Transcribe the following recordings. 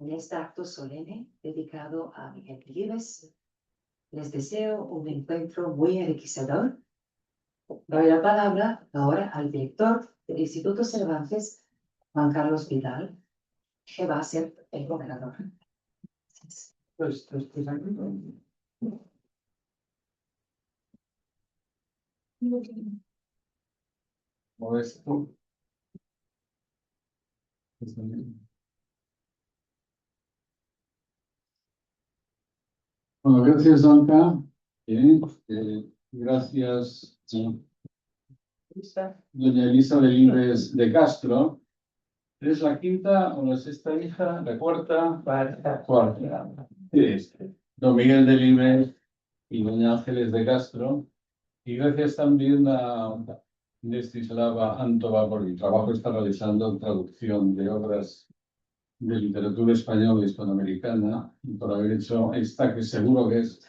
En este acto solemne dedicado a Miguel Delibes, les deseo un encuentro muy enriquecedor. Doy la palabra ahora al director del Instituto Cervantes, Juan Carlos Vidal, que va a ser el gobernador. Modesto. Bueno, gracias, Anca. Gracias, doña Elisa Delibes de Castro. ¿Eres la quinta o la sexta hija? ¿La cuarta? Cuarta. Don Miguel Delibes y doña Ángeles de Castro. Y gracias también a Destislava Antova por el trabajo que está realizando en traducción de obras de literatura española y hispanoamericana, y por haber hecho esta que seguro que es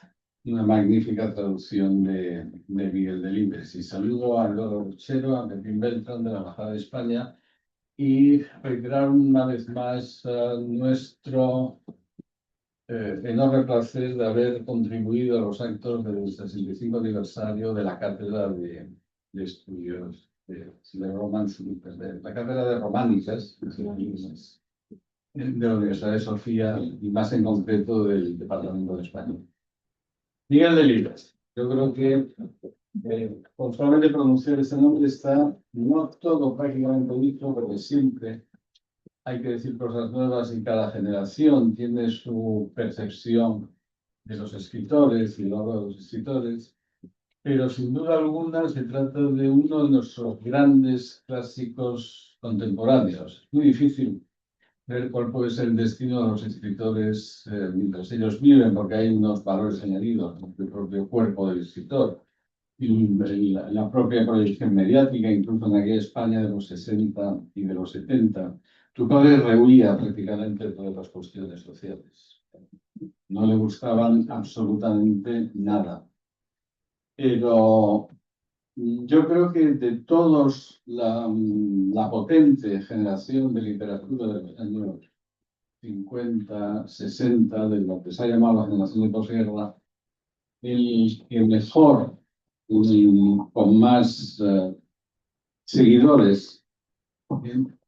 una magnífica traducción de Miguel Delibes. Y saludo a Loro Ruchero, a Pepín Beltrán de la Embajada de España, y reiterar una vez más nuestro enorme placer de haber contribuido a los actos del 65 aniversario de la Cátedra de Estudios de la Cátedra de Románicas de la Universidad de Sofía y más en concreto del Departamento de Español. Miguel Delibes. Yo creo que con solamente pronunciar ese nombre está no todo prácticamente dicho, porque siempre hay que decir cosas nuevas y cada generación tiene su percepción de los escritores y luego de los escritores, pero sin duda alguna se trata de uno de nuestros grandes clásicos contemporáneos. Muy difícil ver cuál puede ser el destino de los escritores mientras ellos viven, porque hay unos valores añadidos del propio cuerpo del escritor y la propia proyección mediática, incluso en aquella España de los 60 y de los 70. Tu padre rehuía prácticamente todas las cuestiones sociales. No le gustaban absolutamente nada. Pero yo creo que de todos la potente generación de literatura de los años 50, 60, de lo que se ha llamado la generación de posguerra, el que mejor y con más seguidores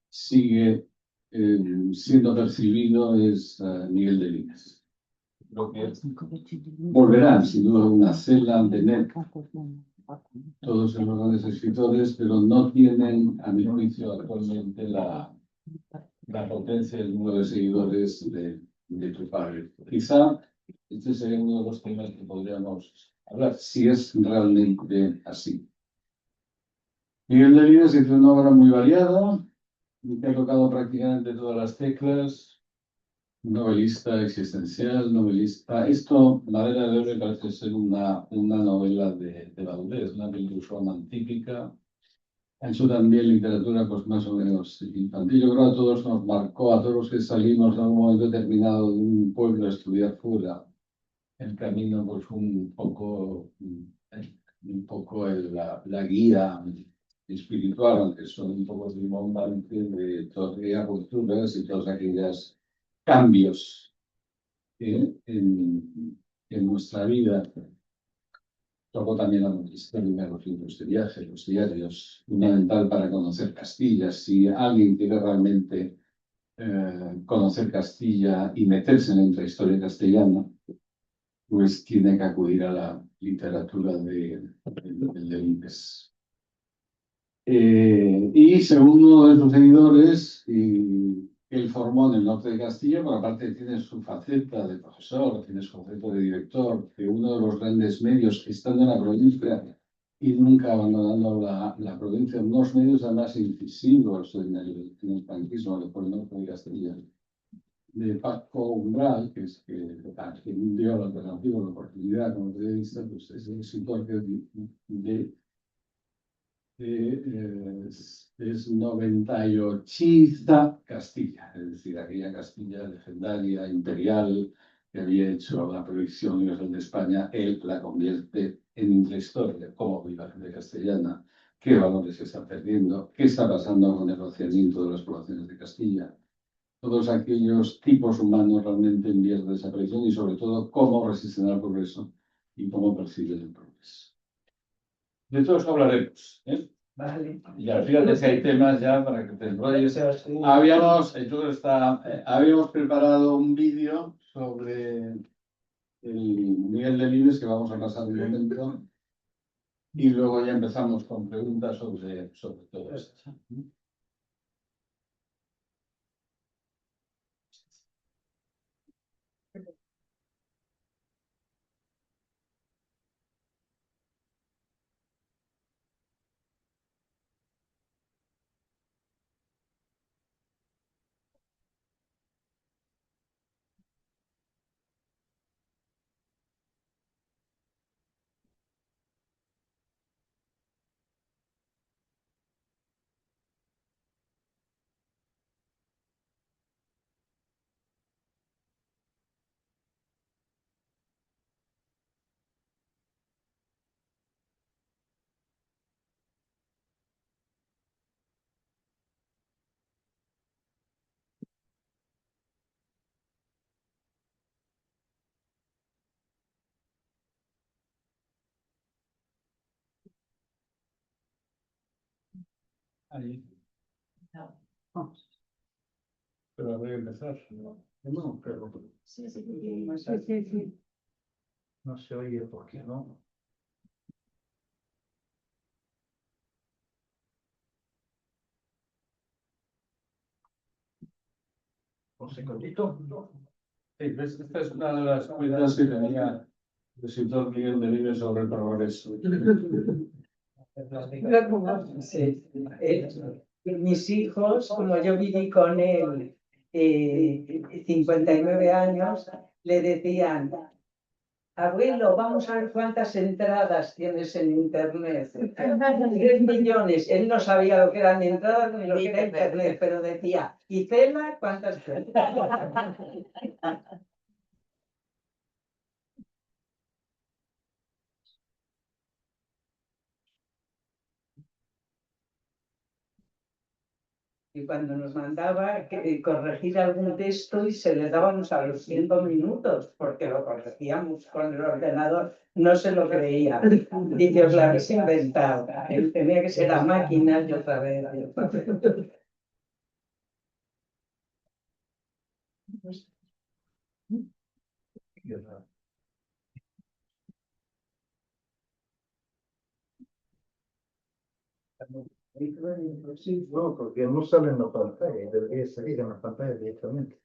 sigue siendo percibido es Miguel Delibes. Creo que volverán, sin duda, una Cela, Benet, todos esos grandes escritores, pero no tienen, a mi juicio, actualmente la potencia y el número de seguidores de tu padre. Quizá este sería uno de los temas que podríamos hablar, si es realmente así. Miguel Delibes hizo una obra muy variada, que ha tocado prácticamente todas las teclas. Novelista existencial, novelista. Esto, Madera de Oro, parece ser una novela de Valdés, una belle típica. Ha hecho también literatura pues más o menos infantil. Yo creo que a todos nos marcó, a todos los que salimos en un momento determinado de un pueblo a estudiar fuera, el camino pues un poco la guía espiritual, aunque son un poco rimbombante de todas aquellas culturas y todos aquellos cambios en nuestra vida. Tocó también la historia, los libros de viaje, los diarios, fundamental para conocer Castilla. Si alguien quiere realmente conocer Castilla y meterse en la intrahistoria castellana, pues tiene que acudir a la literatura de Delibes. Y según uno de sus seguidores, él formó en el norte de Castilla, pero aparte tiene su faceta de profesor, tiene su faceta de director, que uno de los grandes medios, estando en la provincia y nunca abandonando la provincia, unos medios además incisivos en el franquismo, por el norte de Castilla, de Paco Umbral, que es a quien dio la alternativa, la oportunidad como periodista, pues es el escritor que es 98 Castilla, es decir, aquella Castilla legendaria, imperial, que había hecho la proyección universal de España, él la convierte en intrahistoria, cómo vive la gente castellana, qué valores se están perdiendo, qué está pasando con el vaciamiento de las poblaciones de Castilla. todos aquellos tipos humanos realmente en vías de desaparición y sobre todo cómo resisten al progreso y cómo persiguen el progreso. De todo eso hablaremos, ¿eh? Vale. Ya, fíjate si hay temas ya para que te enrolles. Habíamos preparado un vídeo sobre el Miguel Delibes que vamos a pasar un momento y luego ya empezamos con preguntas sobre todo esto. Ahí. Pero habría que empezar. No, pero Sí. no se oye por qué no. Un segundito. Sí, ¿ves? Esta es una de las cuentas que tenía el escritor Miguel Delibes sobre el progreso. Sí. Mis hijos, como yo viví con él 59 años, le decían: abuelo, vamos a ver cuántas entradas tienes en internet. 3 millones. Él no sabía lo que eran entradas ni lo que era internet, pero decía: ¿y Cela cuántas? Y cuando nos mandaba corregir algún texto y se le dábamos a los 5 minutos, porque lo corregíamos con el ordenador, no se lo creía. Dice: os la habéis inventado. Él tenía que ser a máquina y otra vez. No, porque no sale en la pantalla, debería salir en la pantalla directamente.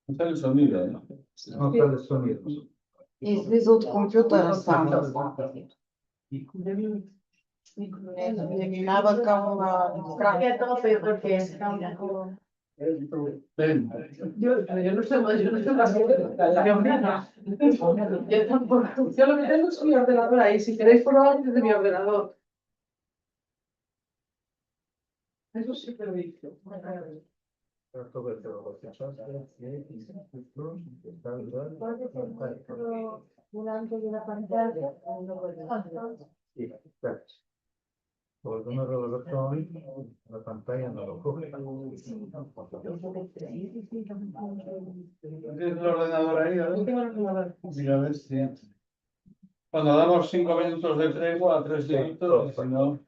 No sale el sonido, ¿no? No sale sonido. Is this old computer sound? Eliminaba cámara. Porque está un poco. Ven. Yo no sé más, yo tampoco. Yo lo que tengo es mi ordenador ahí. Si queréis probar desde mi ordenador. Eso sí que lo hice. Delante de la pantalla. Sí, exacto. Por alguna razón, la pantalla no lo coge. ¿Tienes el ordenador ahí? Mira, a ver si. Cuando damos 5 minutos de tregua a 3 minutos, si no.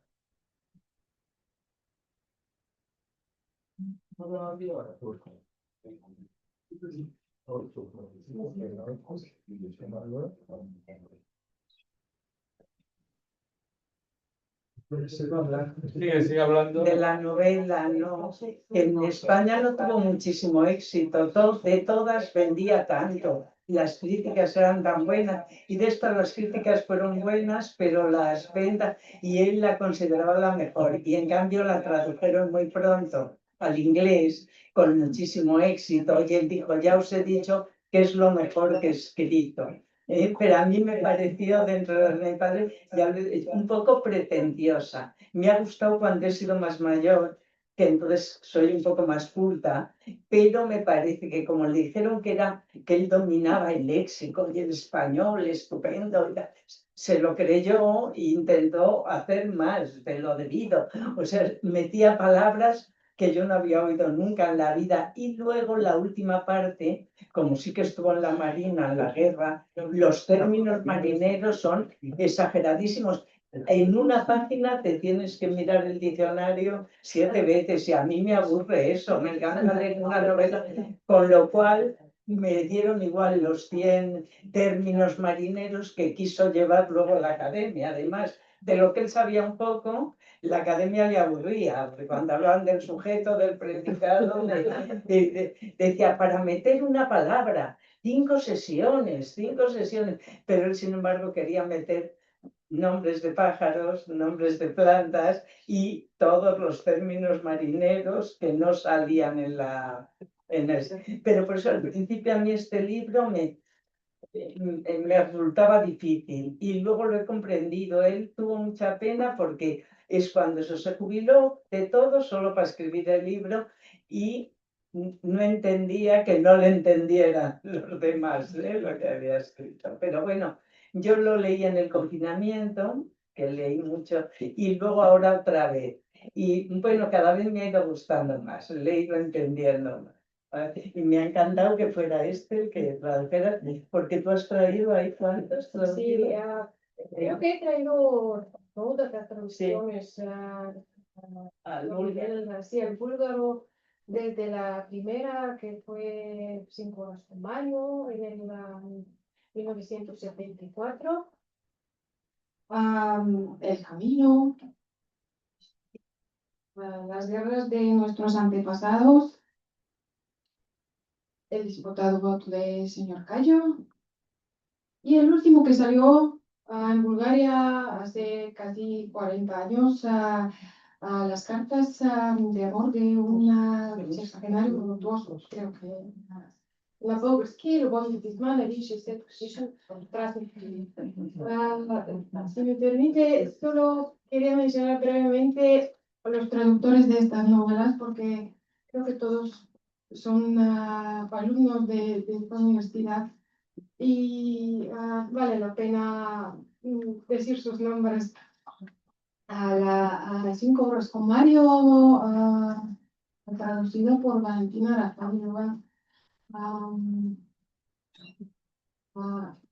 Sigue hablando. De la novela, no. En España no tuvo muchísimo éxito. De todas vendía tanto. las críticas eran tan buenas, y de estas las críticas fueron buenas, pero las ventas, y él la consideraba la mejor, y en cambio la tradujeron muy pronto al inglés, con muchísimo éxito, y él dijo, ya os he dicho que es lo mejor que he escrito. Pero a mí me pareció, dentro de mi padre, un poco pretenciosa. Me ha gustado cuando he sido más mayor, que entonces soy un poco más culta, pero me parece que como le dijeron que él dominaba el léxico y el español estupendo, se lo creyó e intentó hacer más de lo debido. O sea, metía palabras que yo no había oído nunca en la vida. Y luego la última parte, como sí que estuvo en la Marina, en la guerra, los términos marineros son exageradísimos. En una página te tienes que mirar el diccionario 7 veces y a mí me aburre eso, me encanta leer una novela, con lo cual me dieron igual los 100 términos marineros que quiso llevar luego la academia. Además de lo que él sabía un poco, la academia le aburría, porque cuando hablaban del sujeto, del predicado, decía, para meter una palabra, 5 sesiones, pero él sin embargo quería meter nombres de pájaros, nombres de plantas y todos los términos marineros que no salían Pero por eso al principio a mí este libro me resultaba difícil y luego lo he comprendido. Él tuvo mucha pena porque es cuando se jubiló de todo solo para escribir el libro y no entendía que no le entendieran los demás lo que había escrito. Pero bueno, yo lo leí en el confinamiento, que leí mucho, y luego ahora otra vez. Y bueno, cada vez me ha ido gustando más, le he ido entendiendo más. Y me ha encantado que fuera el que tradujera, porque tú has traído ahí cuántas Sí, creo que he traído todas las traducciones al sí, al búlgaro, desde la primera que fue 5 horas con Mario en el 1974, El camino, las guerras de nuestros antepasados, el disputado voto del señor Cayo, y el último que salió en Bulgaria hace casi 40 años, las cartas de amor de un sexagenario voluptuoso, creo que la Bogorski, Любовь письма, нависшие все пишут si me permite, solo quería mencionar brevemente a los traductores de estas novelas, porque creo que todos son alumnos de esta universidad y vale la pena decir sus nombres. A las 5 horas con Mario, traducido por Valentina Rafalova.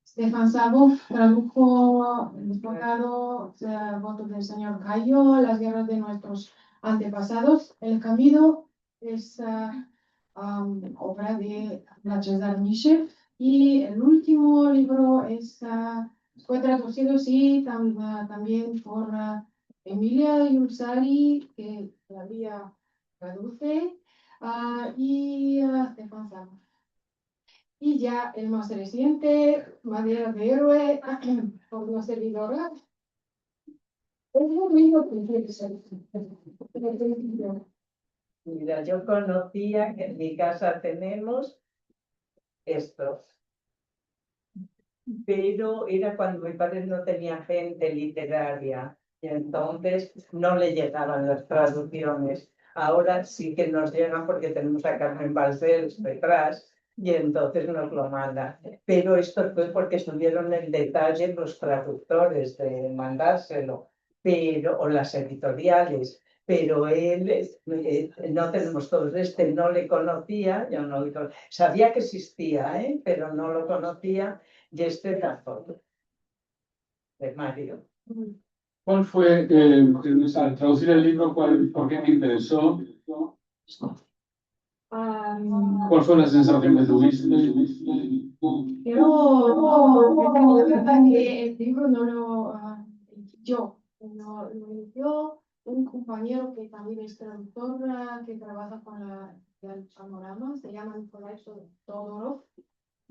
Stefan Sabov tradujo El despojado, voto del señor Cayo, Las guerras de nuestros antepasados. El camino es obra de Lachesar Mishev. Y el último libro fue traducido, sí, también por Emilia Yulsari, que todavía traduce, y Stefan Sabov. Y ya el más reciente, Madera de Héroe, por una servidora. Es lo mismo que Mira, yo conocía que en mi casa tenemos estos, pero era cuando mi padre no tenía gente literaria y entonces no le llegaban las traducciones. Ahora sí que nos llegan porque tenemos a Carmen Balcells detrás y entonces nos lo manda. Pero esto fue porque estuvieron en detalle los traductores de mandárselo, o las editoriales. Pero él, no tenemos todos, no le conocía, yo no sabía que existía, pero no lo conocía, y este tampoco, de Mario. ¿Cuál fue, al traducir el libro, por qué te interesó? ¿Cuál fue la sensación que tuviste? la verdad que el libro no lo yo, lo inició un compañero que también es traductor, que trabaja con el Panorama, se llama Nikolai Todorov,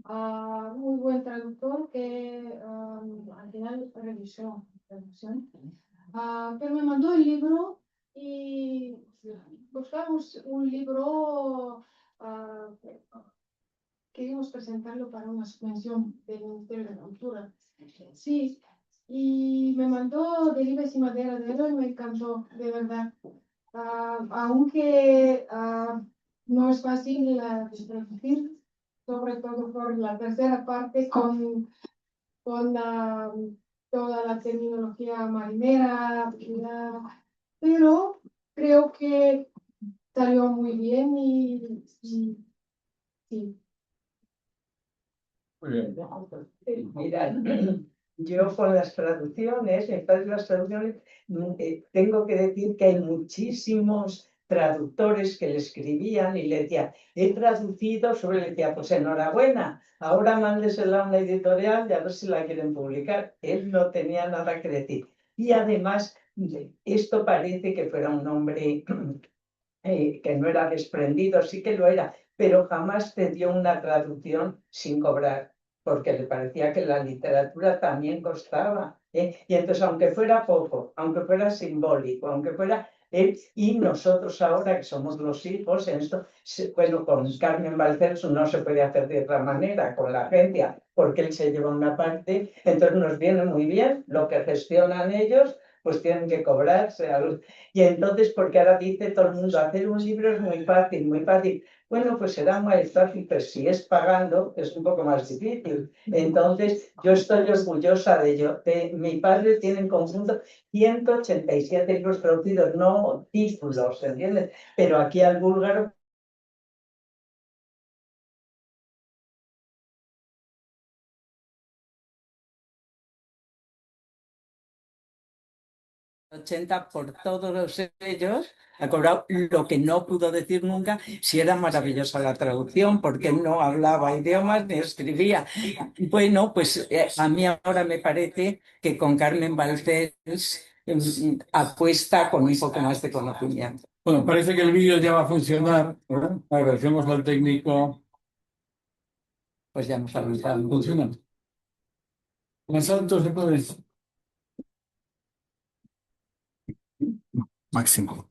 muy buen traductor que al final revisó la traducción. Pero me mandó el libro y buscamos un libro, queríamos presentarlo para una subvención del Ministerio de Cultura. Sí, y me mandó Delibes y Madera de Oro y me encantó, de verdad. Aunque no es fácil de traducir, sobre todo por la tercera parte con toda la terminología marinera, pero creo que salió muy bien y sí. Muy bien. Mira, yo con las traducciones, en todas las traducciones, tengo que decir que hay muchísimos traductores que le escribían y le decía, he traducido sobre, le decía, pues enhorabuena, ahora mándesela a una editorial y a ver si la quieren publicar. Él no tenía nada que decir. Y además, esto parece que fuera un hombre que no era desprendido, sí que lo era, pero jamás te dio una traducción sin cobrar, porque le parecía que la literatura también costaba. Y entonces, aunque fuera poco, aunque fuera simbólico, aunque fuera él, y nosotros ahora que somos los hijos, en esto, bueno, con Carmen Balcells no se puede hacer de otra manera, con la agencia, porque él se lleva una parte, entonces nos viene muy bien lo que gestionan ellos, pues tienen que cobrarse. Y entonces, porque ahora dice todo el mundo, hacer un libro es muy fácil, muy fácil. Bueno, pues será más fácil, pero si es pagando, es un poco más difícil. Entonces, yo estoy orgullosa de ello. Mi padre tiene en conjunto 187 libros traducidos, no títulos, ¿entiendes? Pero aquí al búlgaro 80 por todos ellos, ha cobrado lo que no pudo decir nunca, si era maravillosa la traducción, porque no hablaba idiomas ni escribía. Bueno, pues a mí ahora me parece que con Carmen Balcells apuesta con un poco más de conocimiento. Bueno, parece que el vídeo ya va a funcionar. Agradecemos al técnico. Pues ya hemos avisado. Funciona. Más alto se puede. Máximo.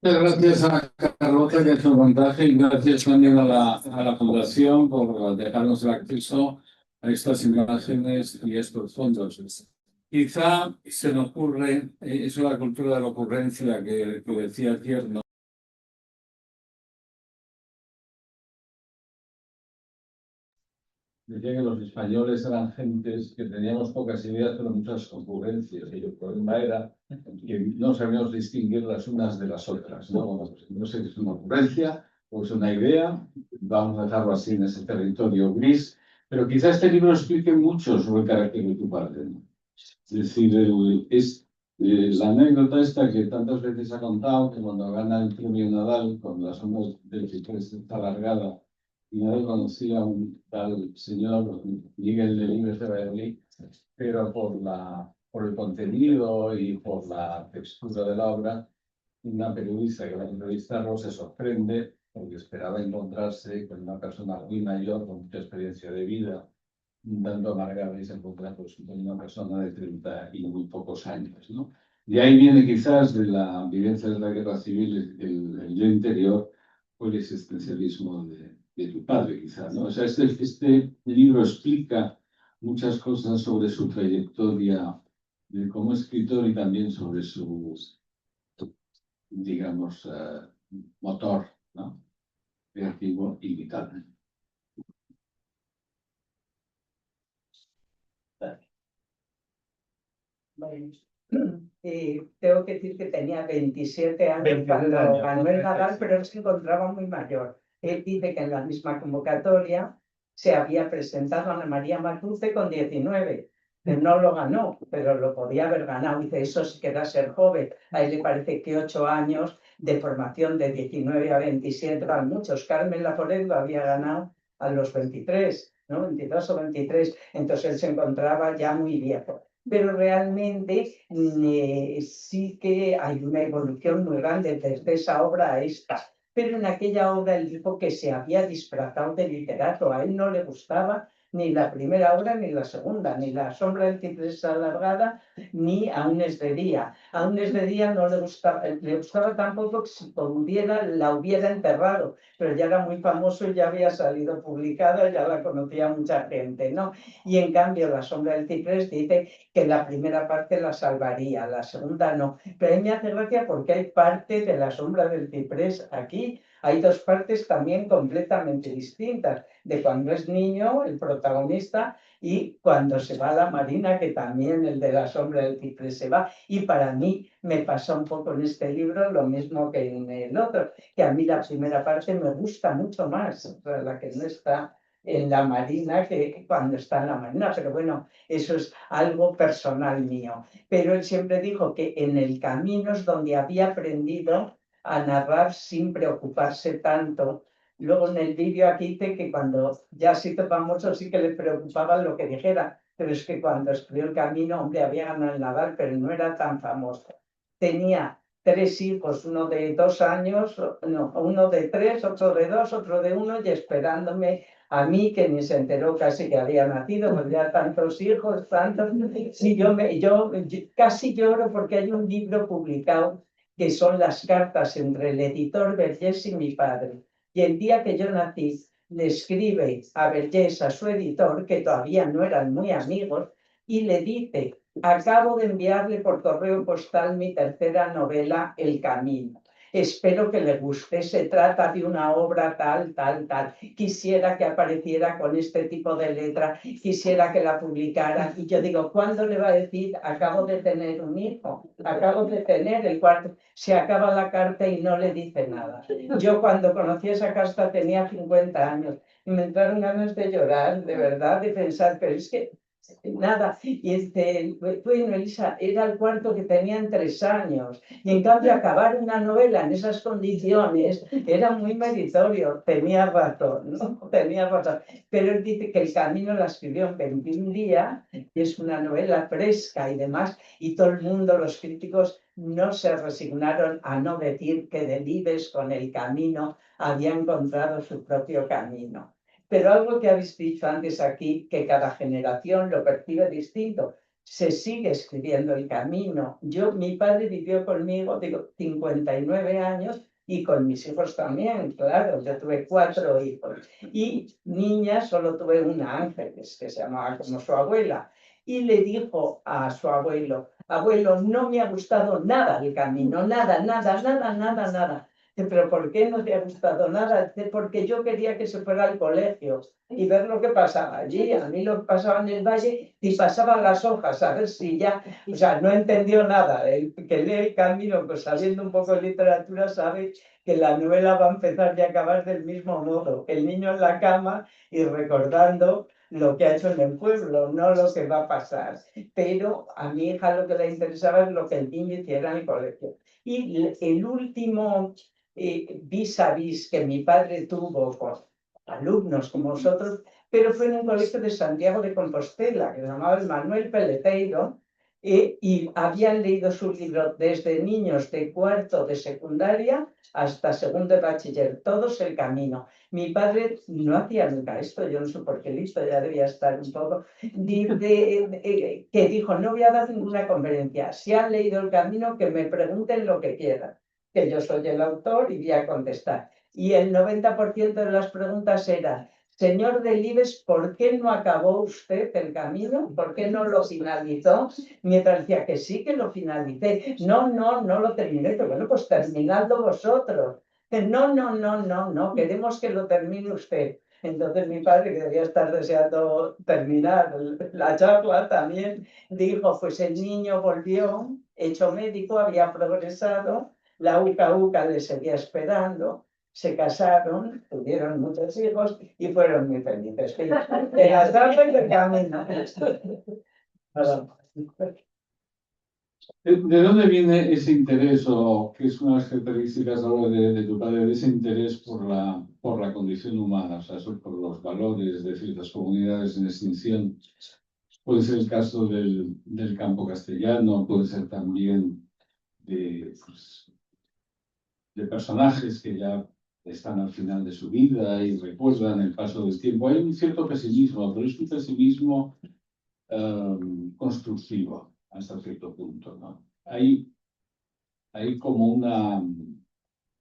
Muchas gracias a Carlota que ha hecho el montaje y gracias también a la Fundación por dejarnos el acceso a estas imágenes y estos fondos. Quizá se nos ocurre, eso es la cultura de la ocurrencia que decía Tierno. Decía que los españoles eran gentes que teníamos pocas ideas pero muchas ocurrencias. Y el problema era que no sabíamos distinguir las unas de las otras. No sé si es una ocurrencia o es una idea, vamos a dejarlo así en ese territorio gris. Pero quizá este libro explique mucho sobre el carácter de tu padre, ¿no? Es decir, la anécdota esta que tantas veces ha contado, que cuando gana el premio Nadal, con las ondas del Ciprés está alargada, y Nadal conocía a un tal señor Miguel Delibes de Valladolid, pero por el contenido y por la textura de la obra, una periodista que va a entrevistarlo se sorprende porque esperaba encontrarse con una persona muy mayor, con mucha experiencia de vida, dando amargada y se encuentra pues, con una persona de 30 y muy pocos años, ¿no? De ahí viene quizás de la vivencia de la guerra civil, el yo interior o el existencialismo de tu padre, quizás, ¿no? O sea, este libro explica muchas cosas sobre su trayectoria como escritor y también sobre su, digamos, motor, ¿no? Creativo y vital. Bueno, tengo que decir que tenía 27 años 27 cuando años, ganó el Nadal, 36. pero él se encontraba muy mayor. Él dice que en la misma convocatoria se había presentado Ana María Matute con 19, que no lo ganó, pero lo podía haber ganado. Dice, eso sí que era ser joven. A él le parece que 8 años de formación de 19 a 27 van muchos. Carmen Laforet lo había ganado a los 23, ¿no? 22 o 23. Entonces él se encontraba ya muy viejo. Pero realmente sí que hay una evolución muy grande desde esa obra a esta. Pero en aquella obra él dijo que se había disfrazado de literato. A él no le gustaba ni la primera obra ni la segunda, ni La sombra del ciprés alargada, ni Aún es de día. Aún es de día no le gustaba tampoco que si pudiera la hubiera enterrado, pero ya era muy famoso y ya había salido publicada, ya la conocía mucha gente, ¿no? Y en cambio La sombra del ciprés dice que la primera parte la salvaría, la segunda no. Pero a mí me hace gracia porque hay parte de La sombra del ciprés aquí, hay dos partes también completamente distintas, de cuando es niño, el protagonista, y cuando se va a la marina, que también el de la sombra del ciprés se va. Y para mí me pasa un poco en este libro lo mismo que en el otro, que a mí la primera parte me gusta mucho más, o sea, la que no está en la marina que cuando está en la marina, pero bueno, eso es algo personal mío. Pero él siempre dijo que en el camino es donde había aprendido a narrar sin preocuparse tanto. Luego en el vídeo aquí dice que cuando ya se hizo famoso sí que le preocupaba lo que dijera, pero es que cuando escribió El Camino, hombre, había ganado el Nadal, pero no era tan famoso. Tenía 3 hijos, uno de 2 años, no, uno de 3, otro de 2, otro de 1, y esperándome a mí, que ni se enteró casi que había nacido, pues ya tantos hijos, tantos. Sí, yo casi lloro porque hay un libro publicado que son las cartas entre el editor Vergés y mi padre. Y el día que yo nací, le escribe a Vergés, a su editor, que todavía no eran muy amigos, y le dice: acabo de enviarle por correo postal mi tercera novela, El Camino. Espero que le guste. Se trata de una obra tal, tal, tal. Quisiera que apareciera con este tipo de letra, quisiera que la publicara. Y yo digo, ¿cuándo le va a decir? Acabo de tener un hijo, acabo de tener el cuarto. Se acaba la carta y no le dice nada. Yo cuando conocí esa carta tenía 50 años y me entraron ganas de llorar, de verdad, de pensar, pero es que nada. Y bueno, Elisa, era el cuarto que tenían 3 años. Y en cambio acabar una novela en esas condiciones era muy meritorio. Tenía razón, ¿no? Tenía razón. Pero él dice que El Camino la escribió en 21 días, y es una novela fresca y demás, y todo el mundo, los críticos, no se resignaron a no decir que Delibes con El Camino había encontrado su propio camino. Pero algo que habéis dicho antes aquí, que cada generación lo percibe distinto. Se sigue escribiendo El Camino. Mi padre vivió conmigo, digo, 59 años, y con mis hijos también, claro. Yo tuve 4 hijos. Y niña solo tuve una, Ángeles, que se llamaba como su abuela. Y le dijo a su abuelo: abuelo, no me ha gustado nada El Camino, nada, nada, nada, nada, nada. ¿Pero por qué no te ha gustado nada? Porque yo quería que se fuera al colegio y ver lo que pasaba allí. A mí lo que pasaba en el valle, y pasaban las hojas, a ver si ya... O sea, no entendió nada. El que lee El Camino, pues sabiendo un poco de literatura, sabe que la novela va a empezar y acabar del mismo modo. El niño en la cama y recordando lo que ha hecho en el pueblo, no lo que va a pasar. Pero a mi hija lo que le interesaba es lo que el niño hiciera en el colegio. Y el último vis a vis que mi padre tuvo con alumnos como vosotros, pero fue en un colegio de Santiago de Compostela, que se llamaba el Manuel Peleteiro, y habían leído su libro desde niños de 4 de secundaria hasta 2º de bachiller, todos El Camino. Mi padre no hacía nunca esto, yo no sé por qué listo, ya debía estar un poco, que dijo: no voy a dar ninguna conferencia, si han leído El Camino, que me pregunten lo que quieran, que yo soy el autor y voy a contestar. Y el 90% de las preguntas eran: señor Delibes, ¿por qué no acabó usted El Camino? ¿Por qué no lo finalizó? Mientras decía que sí, que lo finalicé. No, no, no lo terminé. Pero bueno, pues terminadlo vosotros. No, no, no, no, no, queremos que lo termine usted. Entonces mi padre, que debía estar deseando terminar la charla, también dijo: pues el niño volvió, hecho médico, había progresado, la UCA le seguía esperando, se casaron, tuvieron muchos hijos y fueron muy felices. En las tardes del camino. ¿De dónde viene ese interés, o qué es una de las características ahora de tu padre, de ese interés por la condición humana, o sea, por los valores de ciertas comunidades en extinción? Puede ser el caso del campo castellano, puede ser también pues, de personajes que ya están al final de su vida y recuerdan el paso del tiempo. Hay un cierto pesimismo, pero es un pesimismo constructivo hasta cierto punto, ¿no? Hay como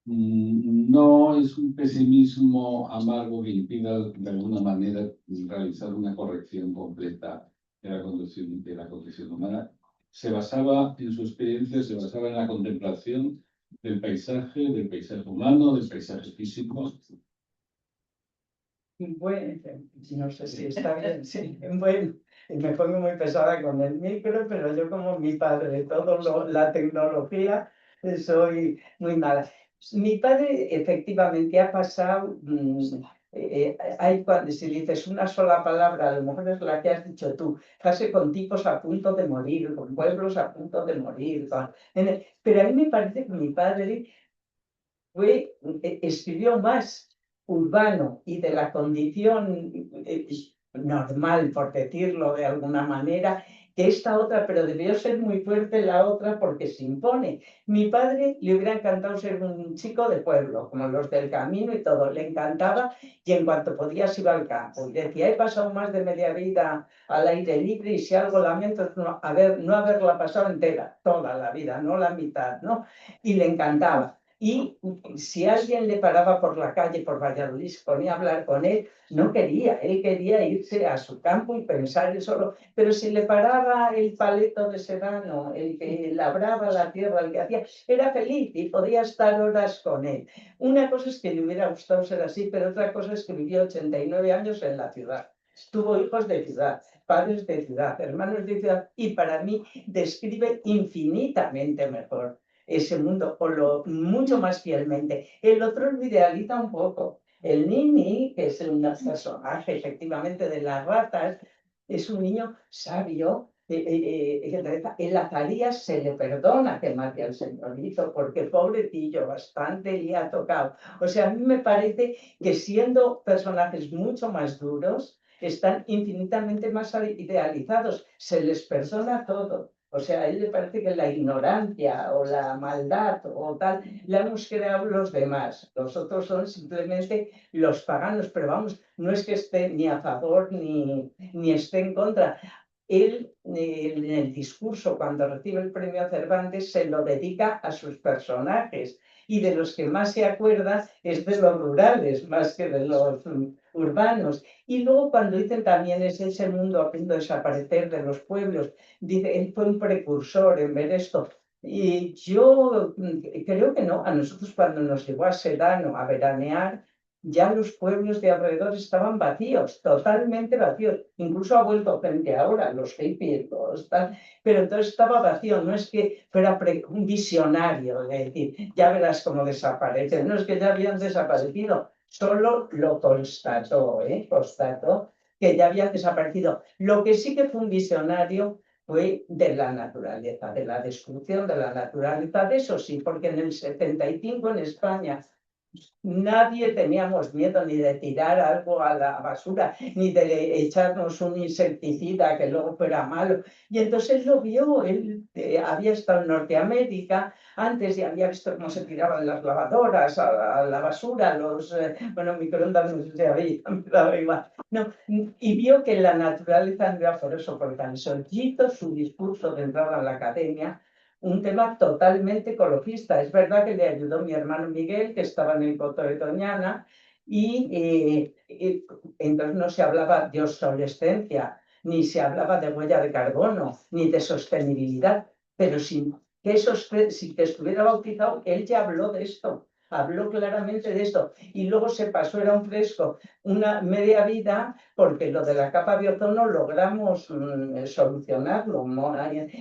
no es un pesimismo amargo que impida de alguna manera realizar una corrección completa de la condición humana. Se basaba en su experiencia, se basaba en la contemplación del paisaje humano, del paisaje físico. Bueno, no sé si está bien, sí. Bueno, me pongo muy pesada con el micro, pero yo como mi padre, la tecnología, soy muy mala. Mi padre efectivamente ha pasado, hay cuando si dices una sola palabra, a lo mejor es la que has dicho tú, casi con tipos a punto de morir, con pueblos a punto de morir. Pero a mí me parece que mi padre escribió más urbano y de la condición normal, por decirlo de alguna manera, que esta otra, pero debió ser muy fuerte la otra porque se impone. Mi padre le hubiera encantado ser un chico de pueblo, como los del camino y todo, le encantaba y en cuanto podía se iba al campo. Y decía, he pasado más de media vida al aire libre y si algo lamento es no haberla pasado entera, toda la vida, no la mitad, ¿no? Y le encantaba. Y si alguien le paraba por la calle, por Valladolid, se ponía a hablar con él, no quería, él quería irse a su campo y pensar él solo, pero si le paraba el paleto de Serrano, el que labraba la tierra, el que hacía, era feliz y podía estar horas con él. Una cosa es que le hubiera gustado ser así, pero otra cosa es que vivió 89 años en la ciudad. Tuvo hijos de ciudad, padres de ciudad, hermanos de ciudad, y para mí describe infinitamente mejor ese mundo, o mucho más fielmente. El otro lo idealiza un poco. El Nini, que es un personaje efectivamente de las ratas, es un niño sabio. El Azarías se le perdona que mate al señorito, porque pobrecillo, bastante le ha tocado. O sea, a mí me parece que siendo personajes mucho más duros, están infinitamente más idealizados, se les perdona todo. O sea, a él le parece que la ignorancia o la maldad o tal la hemos creado los demás. Los otros son simplemente los paganos, pero vamos, no es que esté ni a favor ni esté en contra. Él, en el discurso, cuando recibe el premio Cervantes, se lo dedica a sus personajes y de los que más se acuerda es de los rurales, más que de los urbanos. Y luego cuando dicen también es ese mundo a punto de desaparecer de los pueblos, dice, él fue un precursor en ver esto. Y yo creo que no, a nosotros cuando nos llegó a Sedano a veranear, ya los pueblos de alrededor estaban vacíos, totalmente vacíos. Incluso ha vuelto gente ahora, los hippies, tal, pero entonces estaba vacío, no es que fuera un visionario, de decir, ya verás cómo desaparecen, no es que ya habían desaparecido, solo lo constató, constató que ya habían desaparecido. Lo que sí que fue un visionario fue de la naturaleza, de la destrucción de la naturaleza, de eso sí, porque en el 75 en España nadie teníamos miedo ni de tirar algo a la basura, ni de echarnos un insecticida que luego fuera malo. Y entonces él lo vio, él había estado en Norteamérica antes y había visto cómo se tiraban las lavadoras a la basura, bueno, microondas no sé si había, pero igual. No, y vio que la naturaleza no era por eso, por tan solito su discurso de entrada a la academia, un tema totalmente ecologista. Es verdad que le ayudó mi hermano Miguel, que estaba en el Coto de Doñana, y entonces no se hablaba de obsolescencia, ni se hablaba de huella de carbono, ni de sostenibilidad, pero sin que estuviera bautizado, él ya habló de esto. Habló claramente de esto y luego se pasó, era un fresco, una media vida, porque lo de la capa de ozono logramos solucionarlo.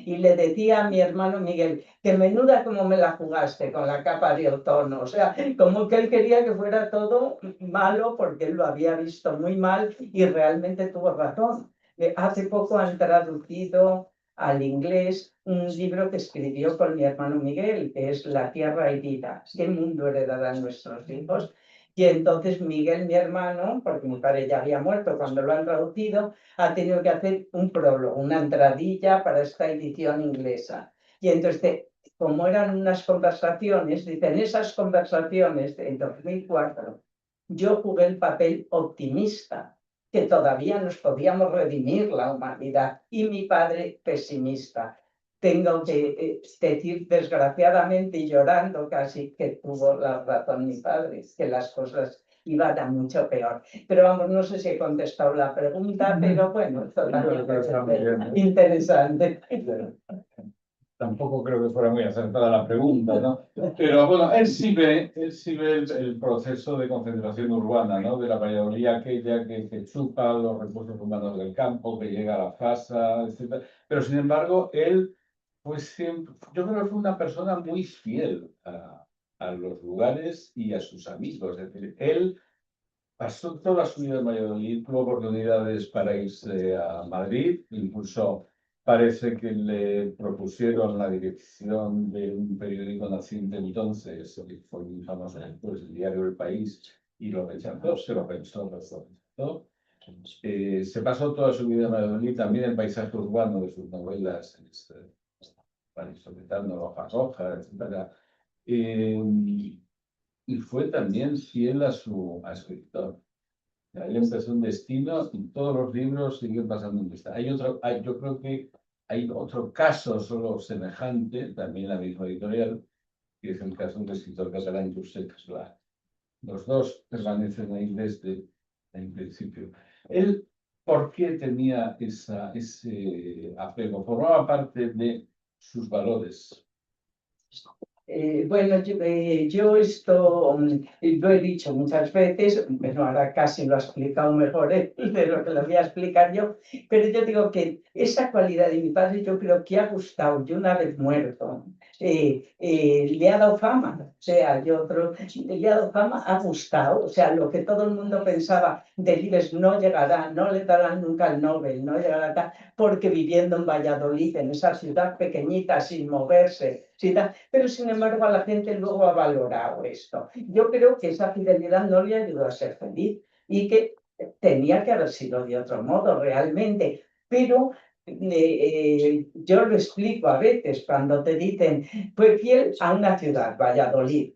Y le decía a mi hermano Miguel, que menuda como me la jugaste con la capa de ozono. O sea, como que él quería que fuera todo malo porque él lo había visto muy mal y realmente tuvo razón. Hace poco han traducido al inglés un libro que escribió con mi hermano Miguel, que es La tierra y vida, ¿qué mundo heredarán nuestros hijos? Y entonces Miguel, mi hermano, porque mi padre ya había muerto cuando lo han traducido, ha tenido que hacer un prólogo, una entradilla para esta edición inglesa. Y entonces, como eran unas conversaciones, dicen, esas conversaciones en 2004, yo jugué el papel optimista, que todavía nos podíamos redimir la humanidad, y mi padre pesimista. Tengo que decir desgraciadamente y llorando casi que tuvo la razón mi padre, que las cosas iban a mucho peor. Pero vamos, no sé si he contestado la pregunta, pero bueno, totalmente interesante. tampoco creo que fuera muy acertada la pregunta, ¿no? Pero bueno, él sí ve el proceso de concentración urbana, ¿no? De la Valladolid aquella que chupa los recursos humanos del campo, que llega a la casa, etc. Pero sin embargo, él, pues siempre, yo creo que fue una persona muy fiel a los lugares y a sus amigos. Es decir, él pasó toda su vida en Valladolid, tuvo oportunidades para irse a Madrid, incluso parece que le propusieron la dirección de un periódico naciente entonces, que fue muy famoso después, el diario El País, y lo rechazó, se lo pensó, lo rechazó. Se pasó toda su vida en Valladolid, también el paisaje urbano de sus novelas, Aristotelano, Hoja Roja, etc. Y fue también fiel a su escritor. Él empezó un destino y todos los libros siguen pasando en lista. Yo creo que hay otro caso solo semejante, también la misma editorial, que es el caso del escritor catalán Josep Pla. Los dos permanecen ahí desde el principio. Él, ¿por qué tenía ese apego? Formaba parte de sus valores. Bueno, yo esto lo he dicho muchas veces, pero ahora casi lo ha explicado mejor él de lo que lo voy a explicar yo, pero yo digo que esa cualidad de mi padre yo creo que ha gustado, yo una vez muerto, le ha dado fama, o sea, le ha dado fama, ha gustado, o sea, lo que todo el mundo pensaba de Delibes no llegará, no le darán nunca el Nobel, no llegará acá, porque viviendo en Valladolid, en esa ciudad pequeñita, sin moverse, pero sin embargo a la gente luego ha valorado esto. Yo creo que esa fidelidad no le ayudó a ser feliz y que tenía que haber sido de otro modo realmente, pero yo lo explico a veces cuando te dicen, fue fiel a una ciudad, Valladolid.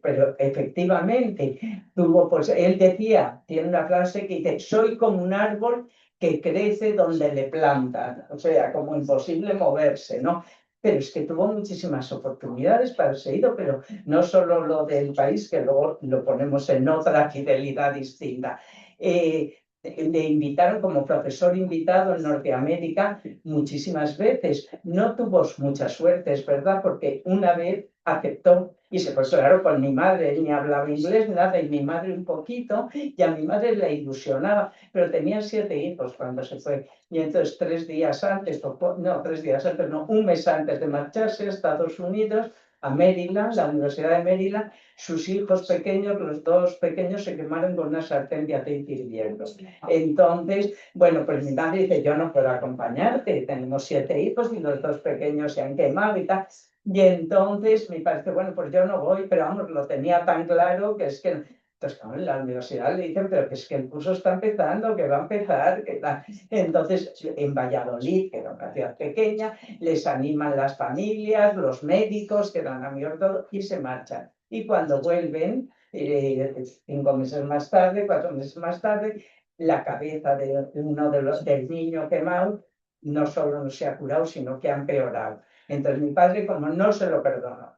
Pero efectivamente tuvo, pues él decía, tiene una frase que dice, soy como un árbol que crece donde le plantan, o sea, como imposible moverse, ¿no? Pero es que tuvo muchísimas oportunidades para haberse ido, pero no solo lo del país, que luego lo ponemos en otra fidelidad distinta. Le invitaron como profesor invitado en Norteamérica muchísimas veces. No tuvo mucha suerte, es verdad, porque una vez aceptó y se fue, claro, con mi madre, él ni hablaba inglés, nada, y mi madre un poquito, y a mi madre la ilusionaba, pero tenía 7 hijos cuando se fue. Y entonces 3 días antes, no, 3 días antes, no, un mes antes de marcharse a Estados Unidos, a Maryland, la Universidad de Maryland, sus hijos pequeños, los 2 pequeños, se quemaron con una sartén de aceite hirviendo. Entonces, bueno, pues mi madre dice, yo no puedo acompañarte, tenemos 7 hijos y los 2 pequeños se han quemado y tal. Y entonces me parece, bueno, pues yo no voy, pero vamos, lo tenía tan claro que es que, entonces claro, en la universidad le dicen, pero que es que el curso está empezando, que va a empezar, que tal. Entonces, en Valladolid, que era una ciudad pequeña, les animan las familias, los médicos, que dan amigos todo, y se marchan. Y cuando vuelven, 5 meses más tarde, 4 meses más tarde, la cabeza de uno de los del niño quemado no solo no se ha curado, sino que ha empeorado. Entonces mi padre como no se lo perdonó.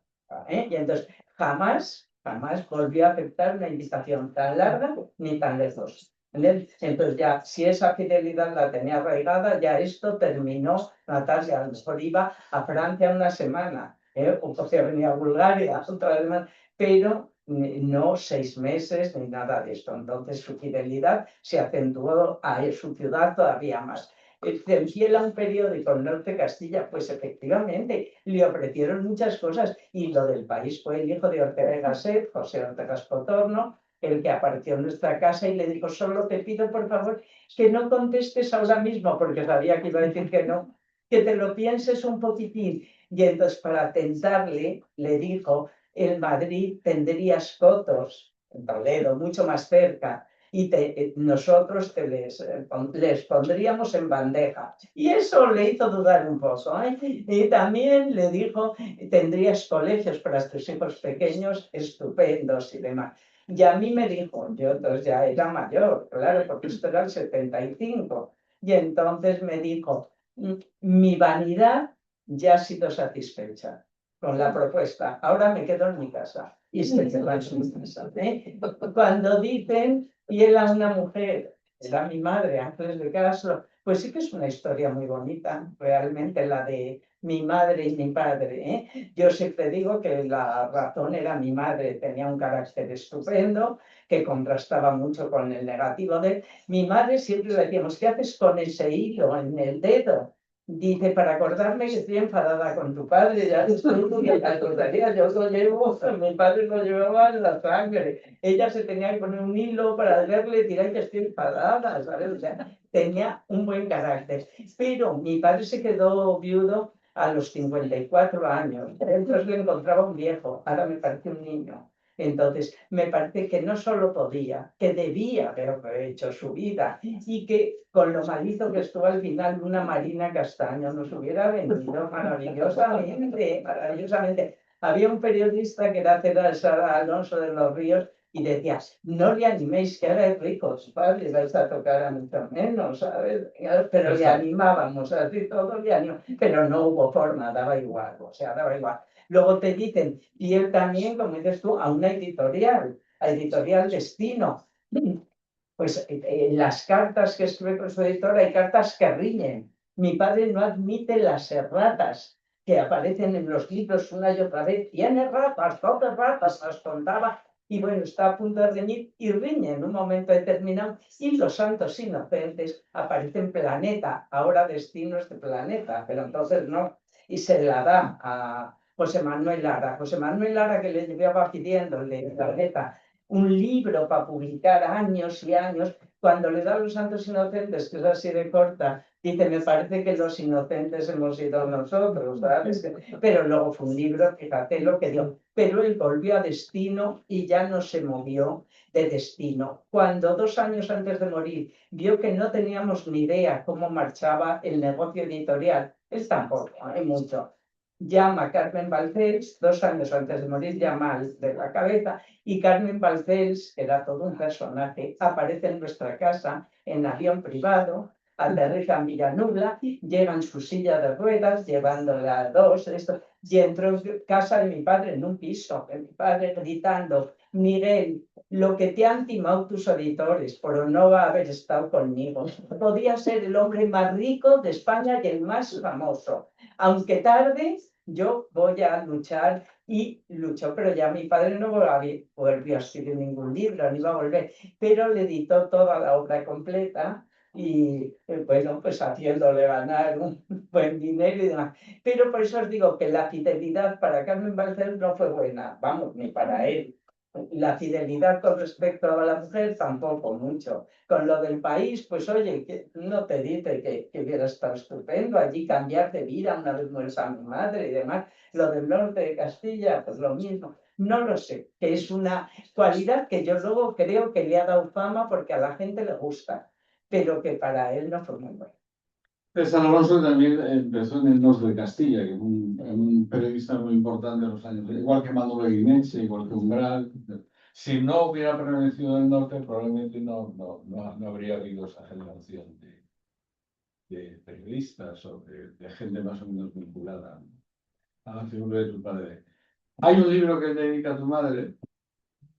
Y entonces jamás volvió a aceptar una invitación tan larga ni tan lejos. Entonces ya, si esa fidelidad la tenía arraigada, ya esto terminó. Natalia a lo mejor iba a Francia una semana, o porque venía a Bulgaria otra semana, pero no 6 meses ni nada de esto. Entonces su fidelidad se acentuó a su ciudad todavía más. Fiel a un periódico en Norte Castilla, pues efectivamente le ofrecieron muchas cosas y lo del país fue el hijo de Ortega y Gasset, José Ortega Escotorno, el que apareció en nuestra casa y le dijo, solo te pido por favor que no contestes ahora mismo, porque sabía que iba a decir que no, que te lo pienses un poquitín. Y entonces para tentarle le dijo, en Madrid tendrías cotos, en Toledo, mucho más cerca, y nosotros les pondríamos en bandeja. Y eso le hizo dudar un poco. Y también le dijo, tendrías colegios para tus hijos pequeños estupendos y demás. Y a mí me dijo, yo entonces ya era mayor, claro, porque esto era el 75. Y entonces me dijo, mi vanidad ya ha sido satisfecha con la propuesta. Ahora me quedo en mi casa. Y estoy en su casa. Cuando dicen, y él a una mujer, era mi madre, Ángeles de Castro, pues sí que es una historia muy bonita, realmente la de mi madre y mi padre, ¿eh? Yo siempre digo que la razón era mi madre, tenía un carácter estupendo, que contrastaba mucho con el negativo de él. Mi madre siempre le decíamos, ¿qué haces con ese hilo en el dedo? Dice, para acordarme que estoy enfadada con tu padre, ya después que la tontería, yo lo llevo, mi padre lo llevaba en la sangre. Ella se tenía que poner un hilo para verle, tirar que estoy enfadada, ¿sabes? O sea, tenía un buen carácter. Pero mi padre se quedó viudo a los 54 años. Entonces le encontraba un viejo, ahora me parece un niño. Entonces, me parece que no solo podía, que debía haber hecho su vida y que con lo malito que estuvo al final, una Marina Castaño nos hubiera venido maravillosamente, maravillosamente. Había un periodista que era César Alonso de los Ríos y decía, no le animéis que ahora es rico, su padre vais a tocar a mucho menos, ¿sabes? Pero le animábamos, así todo le animábamos, pero no hubo forma, daba igual, o sea, daba igual. Luego te dicen, y él también, como dices tú, a una editorial, a Editorial Destino. Pues en las cartas que escribe con su editor hay cartas que riñen. Mi padre no admite las erratas que aparecen en los libros una y otra vez. Tiene ratas, todas ratas, las contaba. Y bueno, está a punto de reñir y riñe en un momento determinado. Y los santos inocentes aparecen planeta. Ahora destino es de planeta, pero entonces no. Y se la da a José Manuel Lara. José Manuel Lara, que le llevaba pidiéndole planeta un libro para publicar años y años, cuando le da a los santos inocentes, que es así de corta, dice, me parece que los inocentes hemos sido nosotros, ¿sabes? Pero luego fue un libro, fíjate lo que dio. Pero él volvió a Destino y ya no se movió de Destino. Cuando 2 años antes de morir vio que no teníamos ni idea cómo marchaba el negocio editorial, él tampoco, hay mucho. Llama a Carmen Balcells, 2 años antes de morir, llama de la cabeza, y Carmen Balcells, que era todo un personaje, aparece en nuestra casa en avión privado, aterriza en Villanubla, llega en su silla de ruedas, llevándola a dos, esto, y entró en casa de mi padre en un piso, de mi padre gritando, Miguel, lo que te han timado tus editores por no haber estado conmigo. Podía ser el hombre más rico de España y el más famoso. Aunque tarde, yo voy a luchar y luchó, pero ya mi padre no volvió a escribir ningún libro, ni va a volver, pero le editó toda la obra completa y bueno, pues haciéndole ganar un buen dinero y demás. Pero por eso os digo que la fidelidad para Carmen Balcells no fue buena, vamos, ni para él. La fidelidad con respecto a la mujer tampoco mucho. Con lo del país, pues oye, que no te dice que hubiera estado estupendo allí cambiar de vida una vez muerta a mi madre y demás. Lo del norte de Castilla, pues lo mismo. No lo sé, que es una cualidad que yo luego creo que le ha dado fama porque a la gente le gusta, pero que para él no fue muy bueno. César Alonso también empezó en el norte de Castilla, que es un periodista muy importante en los años, igual que Manuel Aguinense, igual que Umbral. Si no hubiera permanecido en el norte, probablemente no habría habido esa generación de periodistas o de gente más o menos vinculada a la figura de tu padre. Hay un libro que dedica a tu madre,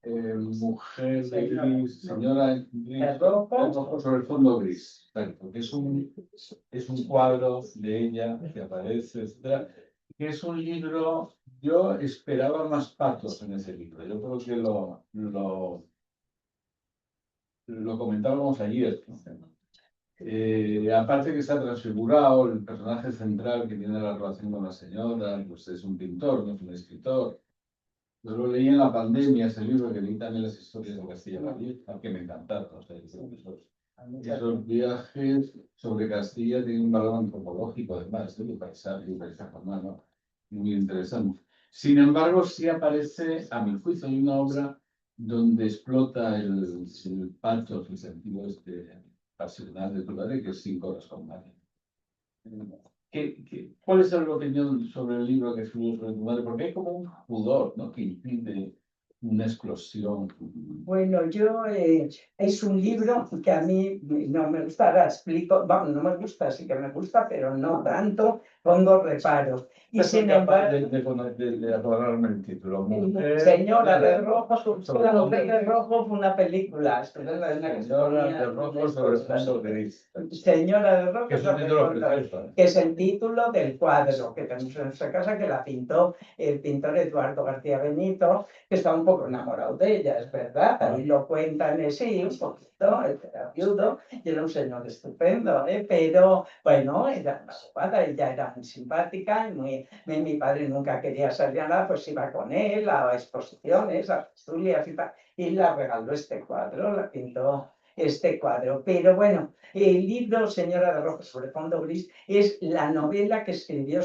Mujer de Gris, Señora Gris, rojo sobre el fondo gris, exacto, que es un cuadro de ella que aparece, etcétera, que es un libro, yo esperaba más patos en ese libro, yo creo que lo comentábamos ayer, ¿no? Aparte que está transfigurado, el personaje central que tiene la relación con la señora, pues es un pintor, no es un escritor. Yo lo leí en la pandemia, ese libro, que leí también las historias de Castilla y León, que me encantaron. O sea, esos viajes sobre Castilla tienen un valor antropológico, además, de paisaje humano, muy interesante. Sin embargo, sí aparece, a mi juicio, hay una obra donde explota el pathos, el sentido pasional de tu padre, que es 5 horas con María. ¿Cuál es la opinión sobre el libro que escribió sobre tu madre? Porque hay como un pudor, ¿no?, que impide una explosión. Bueno, es un libro que a mí no me gusta, ahora explico, vamos, no me gusta, sí que me gusta, pero no tanto, pongo reparos. Y Soy sin capaz embargo, de aclararme el título. Mujer, Señora de Rojo, sobre La fondo Mujer de Rojo fue una película estupenda en la que se Señora ponía de rojo sobre fondo gris. Señora de Rojo Que es un sobre título fondo, precioso. que es el título del cuadro que tenemos en nuestra casa, que la pintó el pintor Eduardo García Benito, que está un poco enamorado de ella, es verdad, ahí lo cuentan así un poquito, era viudo, y era un señor estupendo, pero bueno, era una guapa, ella era muy simpática, y mi padre nunca quería salir a nada, pues iba con él a exposiciones, a tertulias y tal, y la regaló este cuadro, la pintó este cuadro, pero bueno, el libro Señora de Rojo sobre fondo gris es la novela que escribió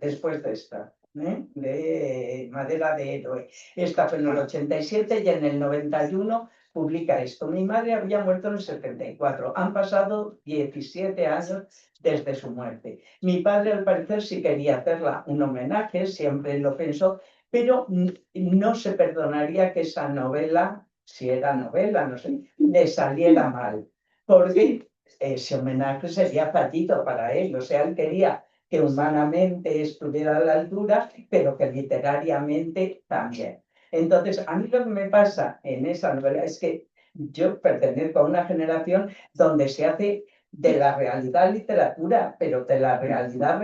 después de esta, de Madera de Héroe. Esta fue en el 87 y en el 91 publica esto. Mi madre había muerto en el 74. Han pasado 17 años desde su muerte. Mi padre, al parecer, sí quería hacerla un homenaje, siempre lo pensó, pero no se perdonaría que esa novela, si era novela, no sé, le saliera mal. Porque ese homenaje sería fallido para él. O sea, él quería que humanamente estuviera a la altura, pero que literariamente también. Entonces, a mí lo que me pasa en esa novela es que yo pertenezco a una generación donde se hace de la realidad literatura, pero de la realidad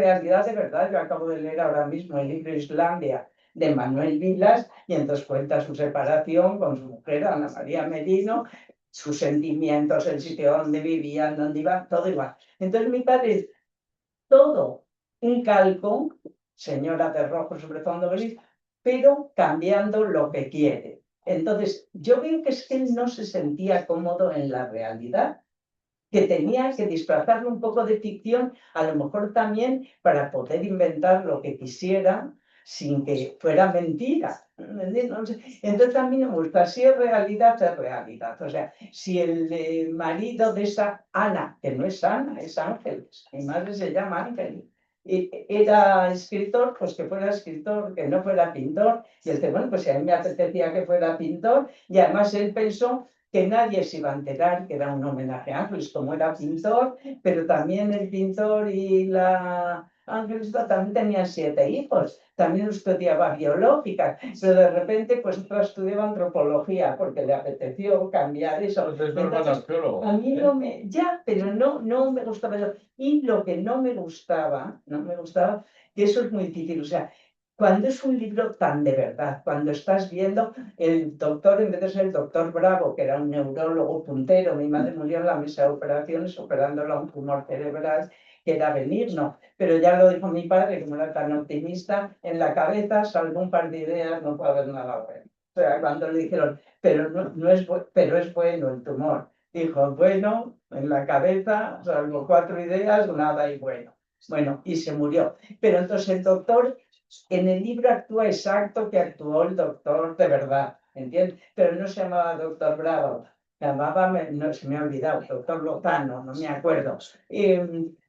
de verdad. Yo acabo de leer ahora mismo el libro Islandia de Manuel Vilas y entonces cuenta su separación con su mujer Ana María Merino, sus sentimientos, el sitio donde vivían, donde iban, todo igual. Entonces mi padre es todo un calco, Señora de Rojo sobre fondo gris, pero cambiando lo que quiere. Entonces yo veo que es que él no se sentía cómodo en la realidad, que tenía que disfrazarlo un poco de ficción, a lo mejor también para poder inventar lo que quisiera sin que fuera mentira. Entonces a mí me gusta, si es realidad, es realidad. O sea, si el marido de esa Ana, que no es Ana, es Ángeles, mi madre se llama Ángeles, era escritor, pues que fuera escritor, que no fuera pintor. Y él dice, bueno, pues si a mí me apetecía que fuera pintor, y además él pensó que nadie se iba a enterar que era un homenaje a Ángeles, como era pintor, pero también el pintor y la Ángeles también tenían 7 hijos, también estudiaba biológica, pero de repente pues otra estudiaba antropología porque le apeteció cambiar eso. Entonces no es buen arqueólogo. A mí no me, ya, pero no me gustaba eso. Y lo que no me gustaba, que eso es muy difícil, o sea, cuando es un libro tan de verdad, cuando estás viendo el doctor, en vez de ser el doctor Bravo, que era un neurólogo puntero, mi madre murió en la mesa de operaciones operándola un tumor cerebral que era benigno, pero ya lo dijo mi padre, como era tan optimista, en la cabeza, salvo un par de ideas, no puede haber nada bueno. O sea, cuando le dijeron, pero es bueno el tumor, dijo, bueno, en la cabeza, salvo 4 ideas, nada y bueno. Bueno, y se murió. Pero entonces el doctor en el libro actúa exacto que actuó el doctor de verdad, ¿entiendes? Pero no se llamaba doctor Bravo, no se me ha olvidado, doctor Lozano, no me acuerdo.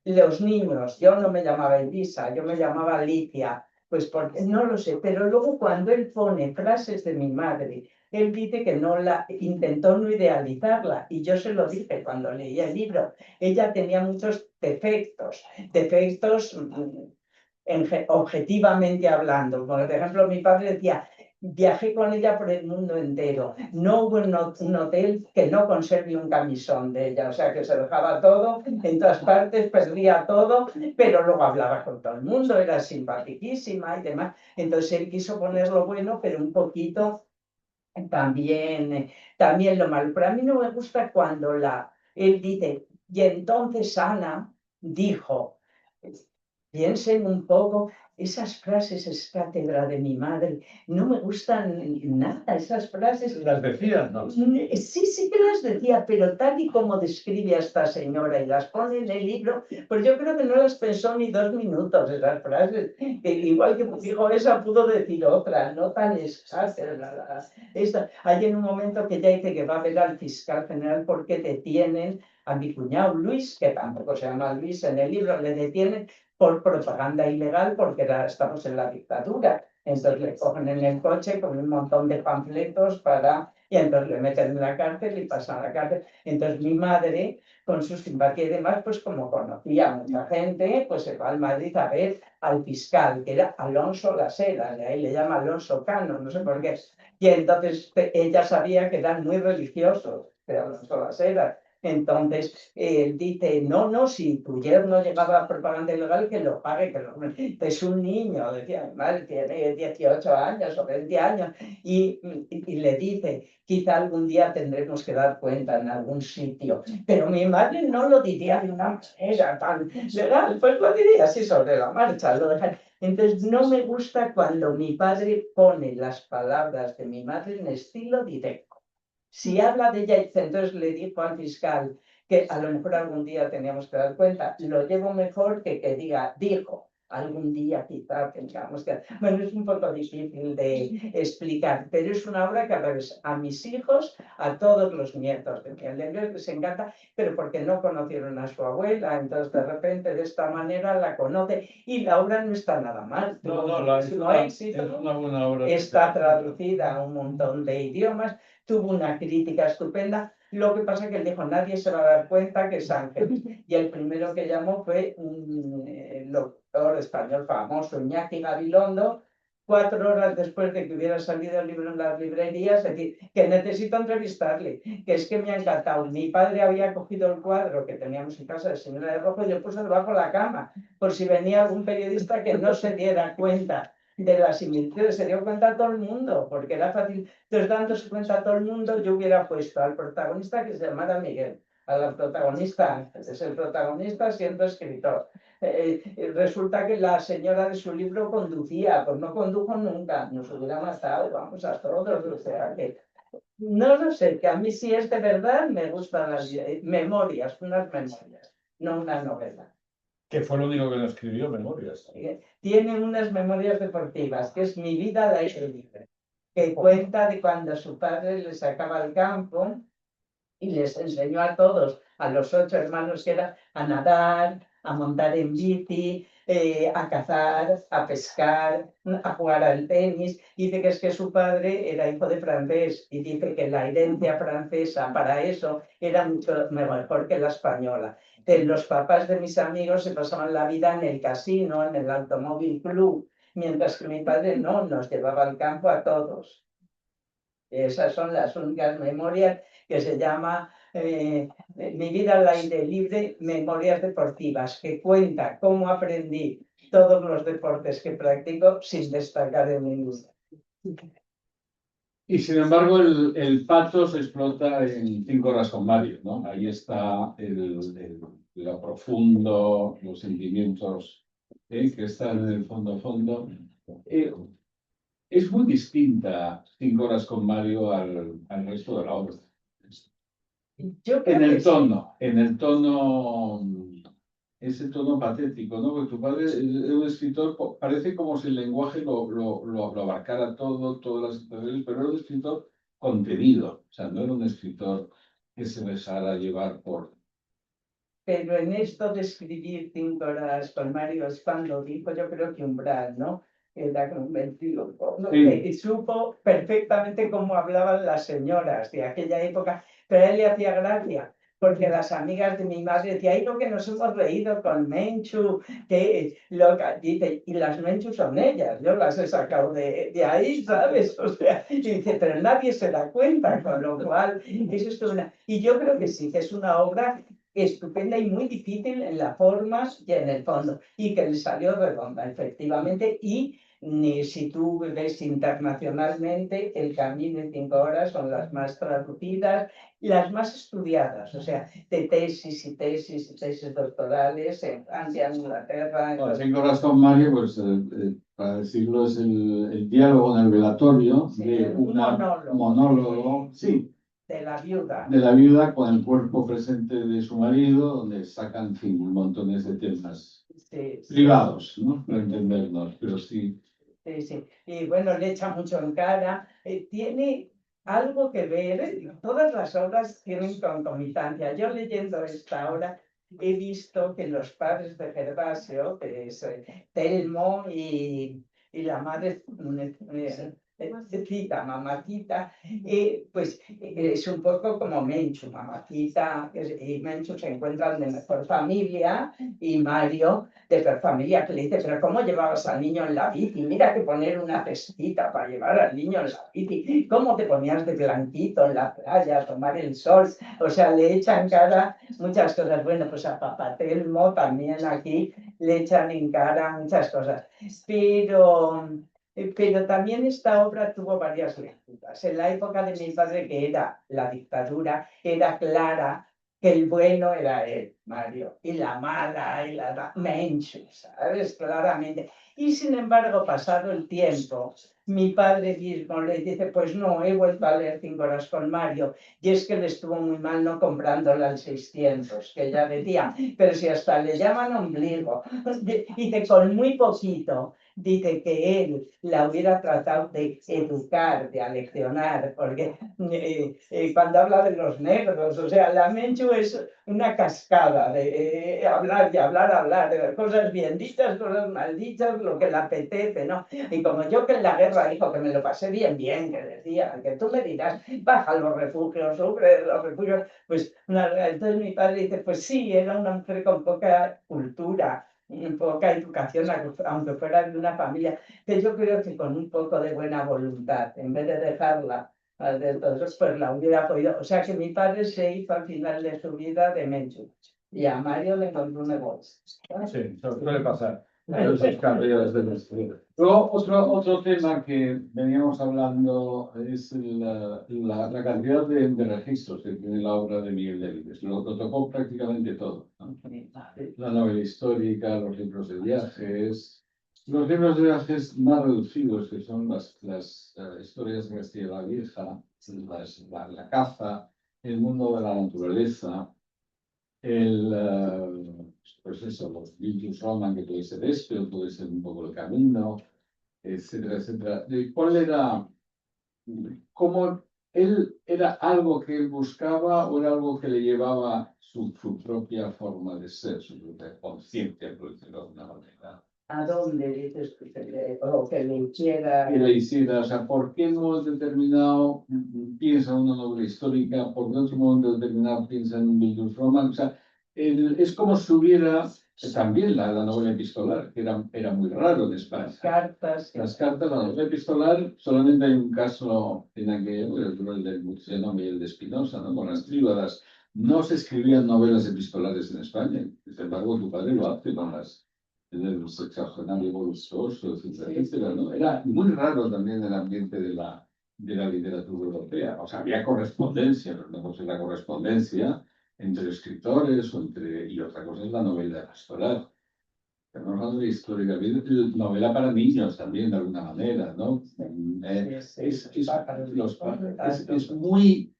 Los niños, yo no me llamaba Elisa, yo me llamaba Alicia, pues porque no lo sé, pero luego cuando él pone frases de mi madre, él dice que no la intentó no idealizarla, y yo se lo dije cuando leí el libro. Ella tenía muchos defectos objetivamente hablando. Por ejemplo, mi padre decía, viajé con ella por el mundo entero. No hubo un hotel que no conserve un camisón de ella, o sea que se dejaba todo, en todas partes, perdía todo, pero luego hablaba con todo el mundo, era simpaticísima y demás. Entonces él quiso poner lo bueno, pero un poquito también lo malo. Pero a mí no me gusta cuando él dice, y entonces Ana dijo, piensen un poco, esas frases es cátedra de mi madre, no me gustan nada esas frases. Las decías, ¿no? Sí que las decía, pero tal y como describe a esta señora y las pone en el libro, pues yo creo que no las pensó ni 2 minutos esas frases. Igual que dijo esa, pudo decir otra, no tan exagerada. Hay en un momento que ella dice que va a ver al fiscal general porque detienen a mi cuñado Luis, que tampoco se llama Luis en el libro, le detienen por propaganda ilegal porque estamos en la dictadura. Entonces le cogen en el coche con un montón de panfletos y entonces le meten en la cárcel y pasan a la cárcel. Entonces mi madre, con su simpatía y demás, pues como conocía a mucha gente, pues se va al Madrid a ver al fiscal, que era Alonso Las Heras, de ahí le llama Alonso Cano, no sé por qué. Y entonces ella sabía que eran muy religiosos, de Alonso Las Heras. Entonces él dice, no, si tu yerno llegaba a propaganda ilegal, que lo pague, que lo... Es un niño, decía mi madre, tiene 18 años o 20 años, y le dice, quizá algún día tendremos que dar cuenta en algún sitio, pero mi madre no lo diría de una manera tan legal, pues lo diría así sobre la marcha, lo dejaría. Entonces no me gusta cuando mi padre pone las palabras de mi madre en estilo directo. Si habla de ella, entonces le dijo al fiscal que a lo mejor algún día teníamos que dar cuenta, lo llevo mejor que diga, dijo, algún día quizá tengamos que... Bueno, es un poco difícil de explicar, pero es una obra que a mis hijos, a todos los nietos de Miguel Delibes les encanta, pero porque no conocieron a su abuela, entonces de repente de esta manera la conoce y la obra no está nada mal. Es una buena obra. Está traducida a un montón de idiomas. Tuvo una crítica estupenda, lo que pasa que él dijo, nadie se va a dar cuenta que es Ángel. Y el primero que llamó fue un doctor español famoso, Iñaki Gabilondo, 4 horas después de que hubiera salido el libro en las librerías, decir, que necesito entrevistarle, que es que me ha encantado. Mi padre había cogido el cuadro que teníamos en casa de Señora de Rojo y le puso debajo de la cama, por si venía algún periodista que no se diera cuenta de las similitudes, se dio cuenta a todo el mundo, porque era fácil. Entonces, dándose cuenta a todo el mundo, yo hubiera puesto al protagonista que se llamara Miguel, a la protagonista Ángel, es el protagonista siendo escritor. Resulta que la señora de su libro conducía, pues no condujo nunca, nos hubiera matado, vamos a todos, o sea que... No lo sé, que a mí sí es de verdad, me gustan las memorias, unas memorias, no una novela. Que fue lo único que no escribió, Memorias. Tiene unas memorias deportivas, que es Mi vida al aire libre, que cuenta de cuando su padre les sacaba al campo y les enseñó a todos, a los 8 hermanos que eran, a nadar, a montar en bici, a cazar, a pescar, a jugar al tenis. Dice que es que su padre era hijo de francés y dice que la herencia francesa para eso era mucho mejor que la española. Los papás de mis amigos se pasaban la vida en el casino, en el automóvil club, mientras que mi padre no, nos llevaba al campo a todos. Esas son las únicas memorias que se llama Mi vida al aire libre, memorias deportivas, que cuenta cómo aprendí todos los deportes que practico sin destacar en ninguno. Y sin embargo, el pathos explota en 5 horas con Mario, ¿no? Ahí está lo profundo, los sentimientos que están en el fondo. Es muy distinta 5 horas con Mario al resto de la obra. Yo creo En el que tono, ese tono patético, ¿no? Porque tu padre es un escritor, parece como si el lenguaje lo abarcara todo, todas las situaciones, pero era un escritor contenido, o sea, no era un escritor que se dejara llevar por... Pero en esto de escribir 5 horas con Mario es cuando dijo, yo creo que Umbral, ¿no? Era convencido, ¿no? Sí. Y supo perfectamente cómo hablaban las señoras de aquella época, pero a él le hacía gracia, porque las amigas de mi madre decían, ay, lo que nos hemos reído con Menchu, que loca, dice, y las Menchu son ellas, yo las he sacado de ahí, ¿sabes? O sea, y dice, pero nadie se da cuenta, con lo cual, eso es una... Y yo creo que sí, que es una obra estupenda y muy difícil en las formas y en el fondo, y que le salió redonda, efectivamente, y ni si tú ves internacionalmente, El Camino en 5 horas son las más traducidas, las más estudiadas, o sea, de tesis y tesis y tesis doctorales en Francia, en Inglaterra. Bueno, 5 horas con Mario, pues para decirlo, es el diálogo en el velatorio de un monólogo, sí, de la viuda. De la viuda con el cuerpo presente de su marido, donde sacan, en fin, montones de temas privados, ¿no? Para entendernos, pero sí. Sí. Y bueno, le echa mucho en cara. Tiene algo que ver, todas las obras tienen concomitancia. Yo leyendo esta obra he visto que los padres de Gervasio, que es Telmo y la madre Cita, mamacita, pues es un poco como Menchu, mamacita y Menchu se encuentran de mejor familia y Mario de peor familia, que le dice, pero ¿cómo llevabas al niño en la bici? Mira que poner una cestita para llevar al niño en la bici, ¿cómo te ponías de blanquito en la playa a tomar el sol? O sea, le echan cara muchas cosas. Bueno, pues a Papá Telmo también aquí le echan en cara muchas cosas, pero también esta obra tuvo varias lecturas. En la época de mi padre, que era la dictadura, era clara que el bueno era él, Mario, y la mala era Menchu, ¿sabes? Claramente. Y sin embargo, pasado el tiempo, mi padre mismo le dice, pues no, he vuelto a leer 5 horas con Mario, y es que le estuvo muy mal no comprándola al 600, que ya decía, pero si hasta le llaman ombligo, dice, con muy poquito. Dice que él la hubiera tratado de educar, de aleccionar, porque cuando habla de los negros, o sea, la Menchu es una cascada de hablar y hablar, de cosas bien dichas, cosas mal dichas, lo que le apetece, ¿no? Y como yo que en la guerra, hijo, que me lo pasé bien, que decía, que tú me dirás, baja los refugios, sube los refugios, pues entonces mi padre dice, pues sí, era una mujer con poca cultura, poca educación, aunque fuera de una familia, que yo creo que con un poco de buena voluntad, en vez de dejarla de todos, pues la hubiera podido. O sea que mi padre se hizo al final de su vida de Menchu y a Mario le encontró un negocio. Sí, suele pasar. Esas carreras de nuestra vida. Luego, otro tema que veníamos hablando es la cantidad de registros que tiene la obra de Miguel Delibes. Lo tocó prácticamente todo, ¿no? La novela histórica, los libros de viajes, los libros de viajes más reducidos, que son las historias de Castilla la Vieja, la caza, el mundo de la naturaleza, pues eso, los Vitus Roman, que puede ser este, o puede ser un poco el camino, etcétera, etcétera. ¿Cuál era, cómo él era algo que él buscaba o era algo que le llevaba su propia forma de ser, su propia conciencia, por decirlo de alguna manera? ¿A dónde dices o que le hiciera? Que le hiciera, o sea, ¿por qué en un momento determinado piensa en una novela histórica? ¿Por qué en otro momento determinado piensa en un Vitus Roman? O sea, es como si hubiera también la novela epistolar, que era muy raro en España. Las cartas, la novela epistolar, solamente hay un caso en aquel, el del Murciano Miguel de Espinosa, ¿no? Con las tríbadas. No se escribían novelas epistolares en España. Sin embargo, tu padre lo hace con las del sexagenario voluptuoso, etcétera, etcétera, ¿no? Era muy raro también el ambiente de la literatura europea. O sea, había correspondencia, pero una cosa es la correspondencia entre escritores y otra cosa es la novela pastoral. Estamos hablando de histórica, novela para niños también, de alguna manera, ¿no? Es muy...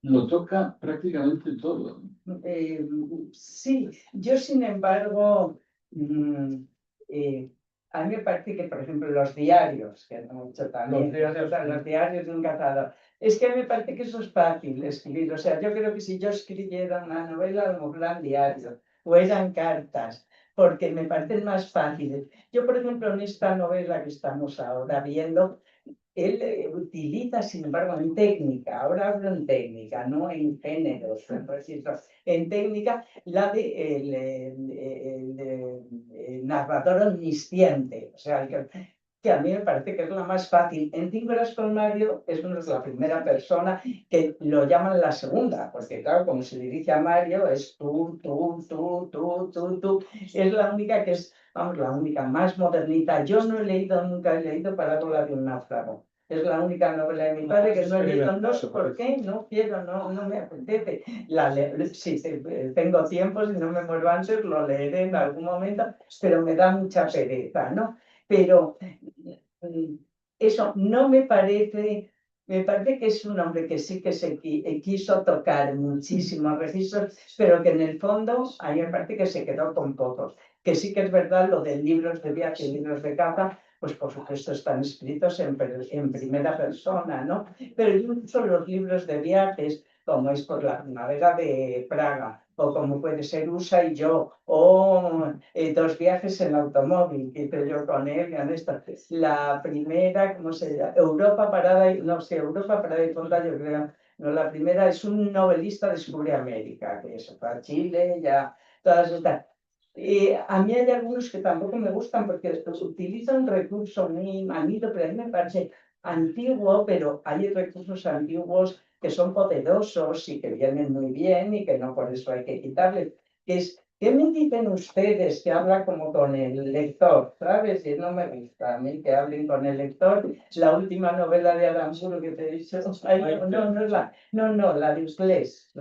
Lo toca prácticamente todo. Sí, yo sin embargo, a mí me parece que, por ejemplo, los diarios, que no mucho también, los diarios de un cazador, es que a mí me parece que eso es fácil escribir. O sea, yo creo que si yo escribiera una novela, a lo mejor eran diarios o eran cartas, porque me parecen más fáciles. Yo, por ejemplo, en esta novela que estamos ahora viendo, él utiliza, sin embargo, en técnica, ahora hablo en técnica, no en géneros, en registros, en técnica, la de el narrador omnisciente, o sea, que a mí me parece que es la más fácil. En 5 horas con Mario es la primera persona, que lo llaman la segunda, porque claro, como se dirige a Mario, es tú, es la única que es, vamos, la única más modernita. Yo no he leído, nunca he leído Parábola de un náufrago. Es la única novela de mi padre que no he leído, no sé por qué, no quiero, no me apetece. Si tengo tiempo, si no me muero antes, lo leeré en algún momento, pero me da mucha pereza, ¿no? Pero eso no me parece que es un hombre que sí que se quiso tocar muchísimos registros, pero que en el fondo a mí me parece que se quedó con pocos. Que sí que es verdad lo de libros de viaje y libros de caza, pues por supuesto están escritos en primera persona, ¿no? Pero incluso los libros de viajes, como es por la primavera de Praga, o como puede ser USA y yo, o 2 viajes en automóvil, que hice yo con él, en esta. La primera, ¿cómo se llama? Europa parada y, no sé, Europa parada y tonta, yo creo. No, la primera es un novelista descubre América, que se fue a Chile, ya, todas estas. A mí hay algunos que tampoco me gustan porque utilizan un recurso muy manito, pero a mí me parece antiguo, pero hay recursos antiguos que son poderosos y que vienen muy bien y que no por eso hay que quitarles. ¿Qué me dicen ustedes que habla como con el lector? ¿Sabes? Y no me gusta a mí que hablen con el lector. La última novela de Aramburu que te he dicho, ay, no es la de inglés,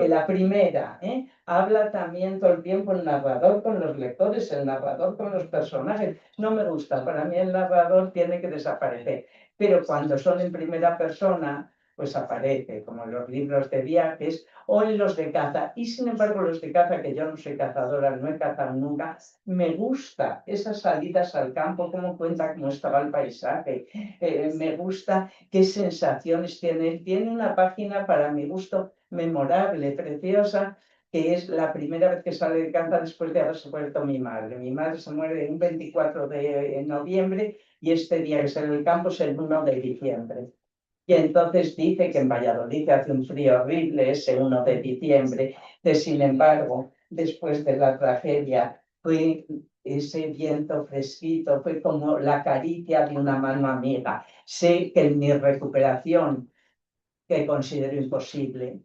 la primera, habla también todo el tiempo el narrador con los lectores, el narrador con los personajes. No me gusta, para mí el narrador tiene que desaparecer, pero cuando son en primera persona, pues aparece, como en los libros de viajes o en los de caza. Y sin embargo, los de caza, que yo no soy cazadora, no he cazado nunca, me gusta esas salidas al campo, cómo cuenta cómo estaba el paisaje, me gusta qué sensaciones tiene. Tiene una página, para mi gusto, memorable, preciosa, que es la primera vez que sale de caza después de haberse muerto mi madre. Mi madre se muere un 24 de noviembre y este día que sale del campo es el 1 de diciembre. Y entonces dice que en Valladolid hace un frío horrible ese 1 de diciembre, sin embargo, después de la tragedia, fue ese viento fresquito, fue como la caricia de una mano amiga. Sé que en mi recuperación, que considero imposible,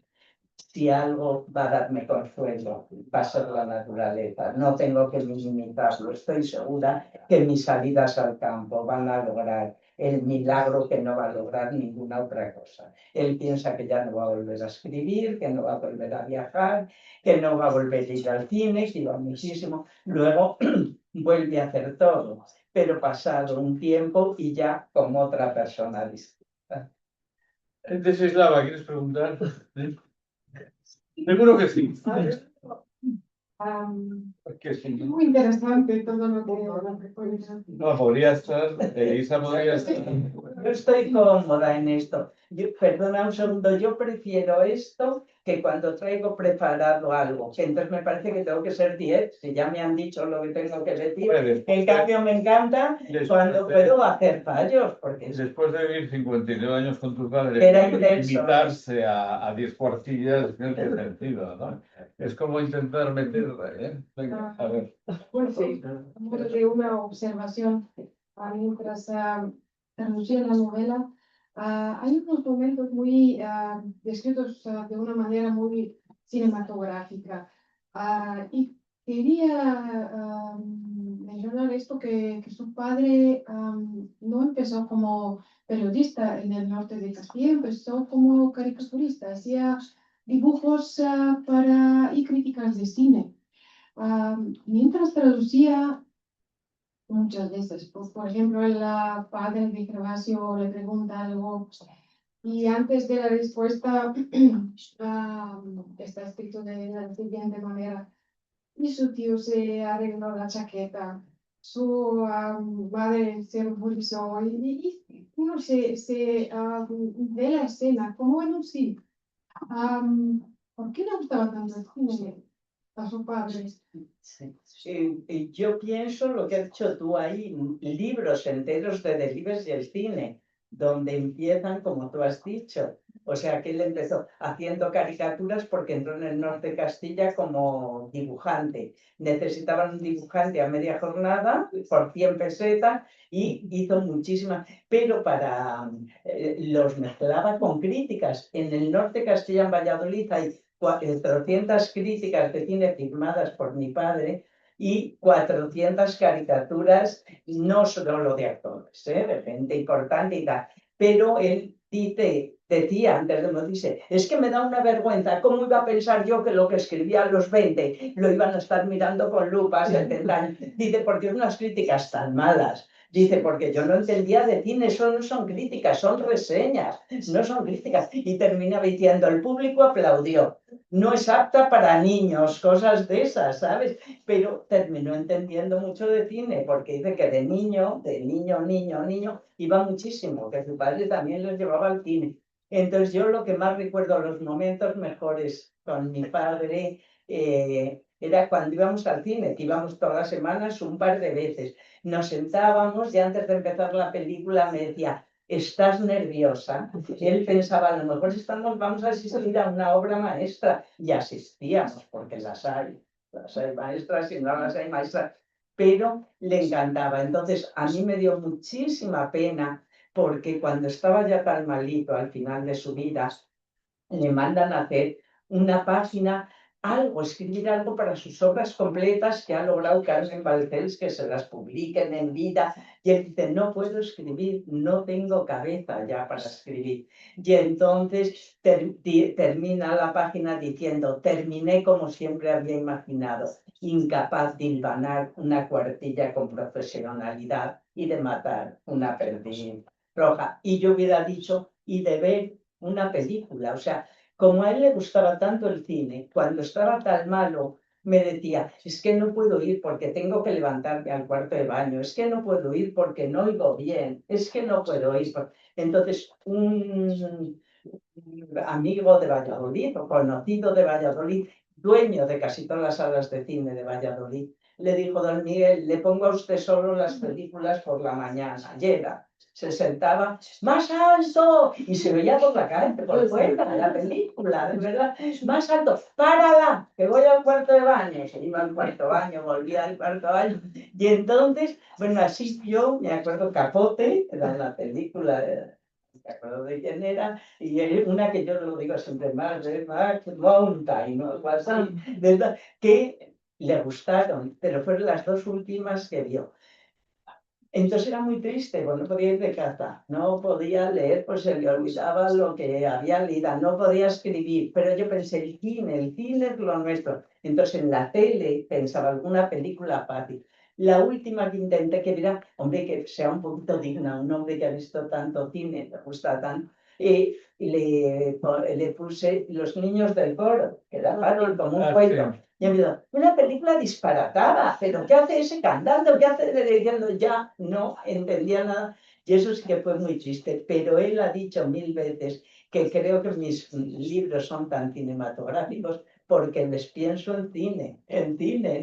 si algo va a darme consuelo, va a ser la naturaleza. No tengo que minimizarlo. Estoy segura que mis salidas al campo van a lograr el milagro que no va a lograr ninguna otra cosa. Él piensa que ya no va a volver a escribir, que no va a volver a viajar, que no va a volver a ir al cine, que iba muchísimo. Luego vuelve a hacer todo, pero pasado un tiempo y ya como otra persona distinta. Desislava, ¿quieres preguntar? Seguro que sí. Que sí. Es muy interesante todo lo que puedes hacer. No, podría estar, Elisa podría estar. Yo estoy cómoda en esto. Perdona un segundo, yo prefiero esto que cuando traigo preparado algo, que entonces me parece que tengo que ser 10, si ya me han dicho lo que tengo que decir. En cambio me encanta cuando puedo hacer fallos, porque después de vivir 59 años con tu padre, era intenso. invitarse a 10 cuartillas, no tiene sentido, ¿no? Es como intentar meter, Venga, a ver. Bueno, sí, de una observación mientras traducía la novela. Hay unos momentos muy descritos de una manera muy cinematográfica. Y quería mencionar esto, que su padre no empezó como periodista en el norte de Castilla, empezó como caricaturista, hacía dibujos y críticas de cine. Mientras traducía, muchas veces, por ejemplo, el padre de Gervasio le pregunta algo y antes de la respuesta está escrito de la siguiente manera: y su tío se arregló la chaqueta, su madre se ruborizó y uno se ve la escena como en un cine. ¿Por qué le gustaba tanto el cine a su padre? Yo pienso lo que has dicho tú ahí, libros enteros de Delibes y el cine, donde empiezan como tú has dicho. O sea, que él empezó haciendo caricaturas porque entró en el norte de Castilla como dibujante. Necesitaban un dibujante a media jornada por 100 pesetas y hizo muchísimas, pero los mezclaba con críticas. En el norte de Castilla, en Valladolid, hay 400 críticas de cine firmadas por mi padre y 400 caricaturas, no solo de actores, de gente importante y tal. Pero él decía antes de morirse, es que me da una vergüenza, ¿cómo iba a pensar yo que lo que escribía a los 20 lo iban a estar mirando con lupas? Dice, porque unas críticas tan malas. Dice, porque yo no entendía de cine, eso no son críticas, son reseñas, no son críticas. Y termina diciendo, el público aplaudió, no es apta para niños, cosas de esas, ¿sabes? Pero terminó entendiendo mucho de cine, porque dice que de niño, iba muchísimo, que su padre también los llevaba al cine. Entonces yo lo que más recuerdo, los momentos mejores con mi padre, era cuando íbamos al cine, que íbamos todas las semanas un par de veces. Nos sentábamos y antes de empezar la película me decía, ¿estás nerviosa? Él pensaba, a lo mejor vamos a asistir a una obra maestra. Y asistíamos, porque las hay maestras y no las hay maestras, pero le encantaba. Entonces a mí me dio muchísima pena porque cuando estaba ya tan malito al final de su vida, le mandan a hacer una página, escribir algo para sus obras completas que ha logrado Carmen Balcells, que se las publiquen en vida. Y él dice, no puedo escribir, no tengo cabeza ya para escribir. Y entonces termina la página diciendo, terminé como siempre había imaginado, incapaz de hilvanar una cuartilla con profesionalidad y de matar una perdiz roja. Y yo hubiera dicho, y de ver una película, o sea, como a él le gustaba tanto el cine, cuando estaba tan malo, me decía, es que no puedo ir porque tengo que levantarme al cuarto de baño, es que no puedo ir porque no oigo bien, es que no puedo ir. Entonces, un amigo de Valladolid o conocido de Valladolid, dueño de casi todas las salas de cine de Valladolid, le dijo, don Miguel, le pongo a usted solo las películas por la mañana. Llega, se sentaba, más alto, y se veía por la calle, por fuera de la película, de verdad, más alto, párala, que voy al cuarto de baño. Se iba al cuarto baño, volvía al cuarto baño, y entonces, bueno, así yo me acuerdo, Capote, era la película, me acuerdo de quién era, y una que yo lo digo siempre más, Mountain, o algo así, ¿verdad? Que le gustaron, pero fueron las dos últimas que vio. Entonces era muy triste, pues no podía ir de casa, no podía leer, pues se le olvidaba lo que había leído, no podía escribir, pero yo pensé, el cine es lo nuestro. Entonces en la tele pensaba alguna película fácil. La última que intenté que era, hombre, que sea un poquito digna, un hombre que ha visto tanto cine, le gusta tanto, y le puse Los niños del coro, que era fácil como un cuento. Y me dijo, una película disparatada, pero ¿qué hace ese cantando? ¿Qué hace diciendo? Ya no entendía nada. Y eso sí que fue muy triste. Pero él ha dicho 1000 veces que creo que mis libros son tan cinematográficos porque les pienso en cine,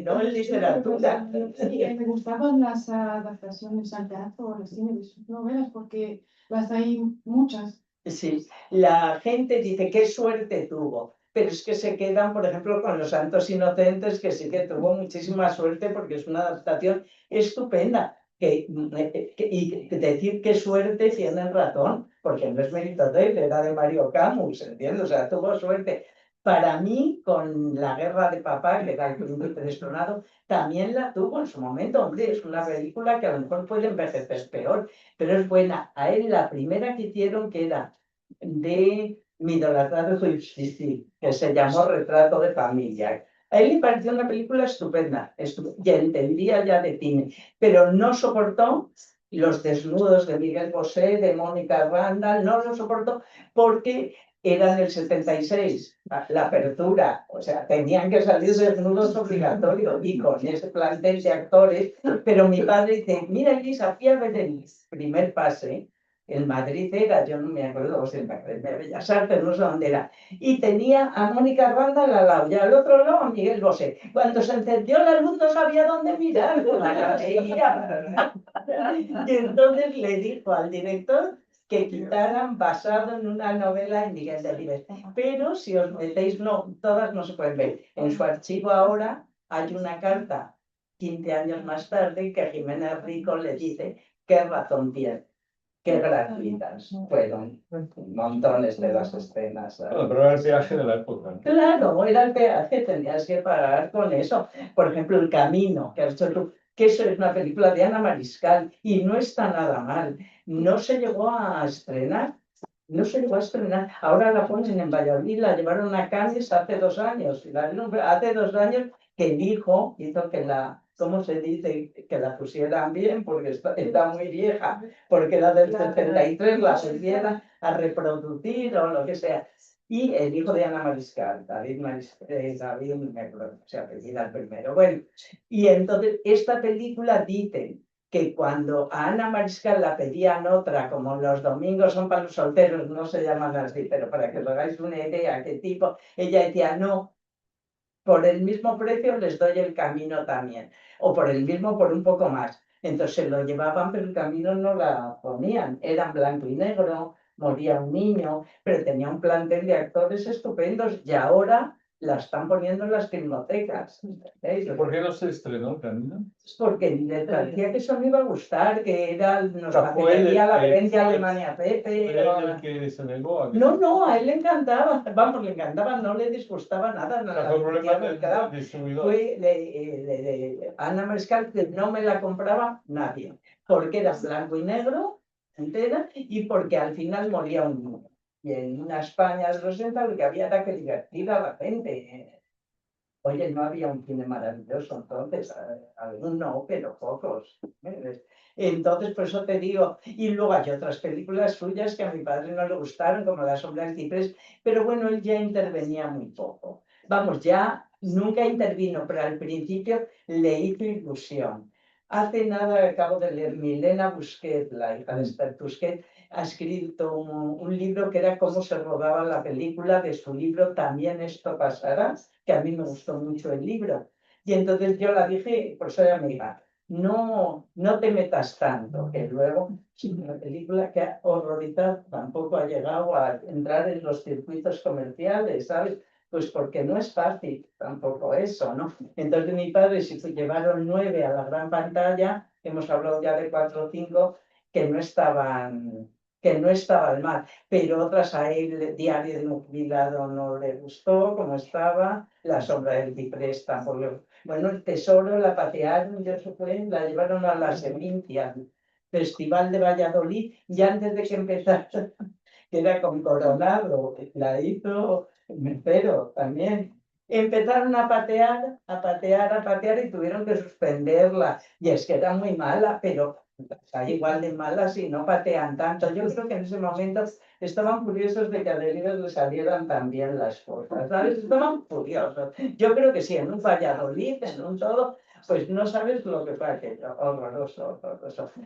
no en literatura. Sí, me gustaban las adaptaciones al teatro o al cine de sus novelas porque las hay muchas. Sí, la gente dice qué suerte tuvo, pero es que se quedan, por ejemplo, con Los Santos Inocentes, que sí que tuvo muchísima suerte porque es una adaptación estupenda. Y decir qué suerte tienen razón, porque no es mérito de él, era de Mario Camus, ¿entiendes? O sea, tuvo suerte. Para mí, con La guerra de papá, que era el príncipe destronado, también la tuvo en su momento. Hombre, es una película que a lo mejor puede envejecer peor, pero es buena. A él la primera que hicieron, que era de mi idolatrado Sisi, que se llamó Retrato de familia. A él le pareció una película estupenda, ya entendía ya de cine, pero no soportó los desnudos de Miguel Bosé, de Mónica Randall, no lo soportó porque era en el 76, la apertura, o sea, tenían que salir desnudos obligatorios y con ese plantel de actores, pero mi padre dice, mira Elisa, fui a ver el primer pase, en Madrid era, yo no me acuerdo, si en Bellas Artes, no sé dónde era, y tenía a Mónica Randall al lado y al otro lado a Miguel Bosé. Cuando se encendió la luz no sabía dónde mirar, y entonces le dijo al director que quitaran basado en una novela de Miguel Delibes. Pero si os metéis, no, todas no se pueden ver. En su archivo ahora hay una carta, 15 años más tarde, que Jiménez Rico le dice qué razón tiene. Qué gratuitas fueron montones de las escenas. Bueno, pero era el peaje de la época. Claro, era el peaje, tenías que pagar con eso. Por ejemplo, El Camino, que has hecho tú, que eso es una película de Ana Mariscal y no está nada mal. No se llegó a estrenar, no se llegó a estrenar. Ahora la ponen en Valladolid, la llevaron a Cannes hace 2 años. Hace 2 años que el hijo hizo que la, ¿cómo se dice? Que la pusieran bien, porque está muy vieja, porque la del 73 la volvieran a reproducir o lo que sea. Y el hijo de Ana Mariscal, David, se apellida el primero. Bueno, y entonces esta película dice que cuando a Ana Mariscal la pedían otra, como los domingos son para los solteros, no se llaman así, pero para que os hagáis una idea qué tipo, ella decía, no, por el mismo precio les doy el camino también, o por el mismo, por un poco más. Entonces se lo llevaban, pero el camino no la ponían, eran blanco y negro, moría un niño, pero tenía un plantel de actores estupendos y ahora la están poniendo en las filmotecas. ¿Entendéis? ¿Por qué no se estrenó el camino? Porque le parecía que eso me iba a gustar, que era, nos sea, fue él apetecía la el- herencia fue- Alemania Pepe. ¿Fue o- él el que se negó a que No, a él le encantaba, vamos, le encantaba, no le disgustaba nada. O sea, nada, fue problema del claro, distribuidor? fue Ana Mariscal que no me la compraba nadie, porque era blanco y negro entera y porque al final moría un niño. Y en una España de los 60 lo que había era que divertir a la gente. Oye, no había un cine maravilloso entonces, algún no, pero pocos. Entonces, por eso te digo, y luego hay otras películas suyas que a mi padre no le gustaron, como La sombra del ciprés, pero bueno, él ya intervenía muy poco. Vamos, ya nunca intervino, pero al principio le hizo ilusión. Hace nada acabo de leer Milena Busquet, la hija de Esther Busquet, ha escrito un libro que era cómo se rodaba la película de su libro También esto pasará, que a mí me gustó mucho el libro. Y entonces yo la dije, por eso era amiga, no te metas tanto, que luego una película que ha horrorizado tampoco ha llegado a entrar en los circuitos comerciales, ¿sabes? Pues porque no es fácil tampoco eso, ¿no? Entonces mi padre si llevaron 9 a la gran pantalla, hemos hablado ya de 4 o 5 que no estaban mal, pero otras a él, Diario de un jubilado no le gustó como estaba, La sombra del ciprés tampoco. Bueno, El tesoro la patearon, ya se fue, la llevaron a la Semintia, Festival de Valladolid, y antes de que empezara, que era con Coronado, la hizo Mercero también. Empezaron a patear y tuvieron que suspenderla. Y es que era muy mala, pero está igual de mala si no patean tanto. Yo creo que en ese momento estaban curiosos de que a Delibes le salieran tan bien las cosas, ¿sabes? Estaban curiosos. Yo creo que sí, en un Valladolid, en un todo, pues no sabes lo que fue aquello, horroroso.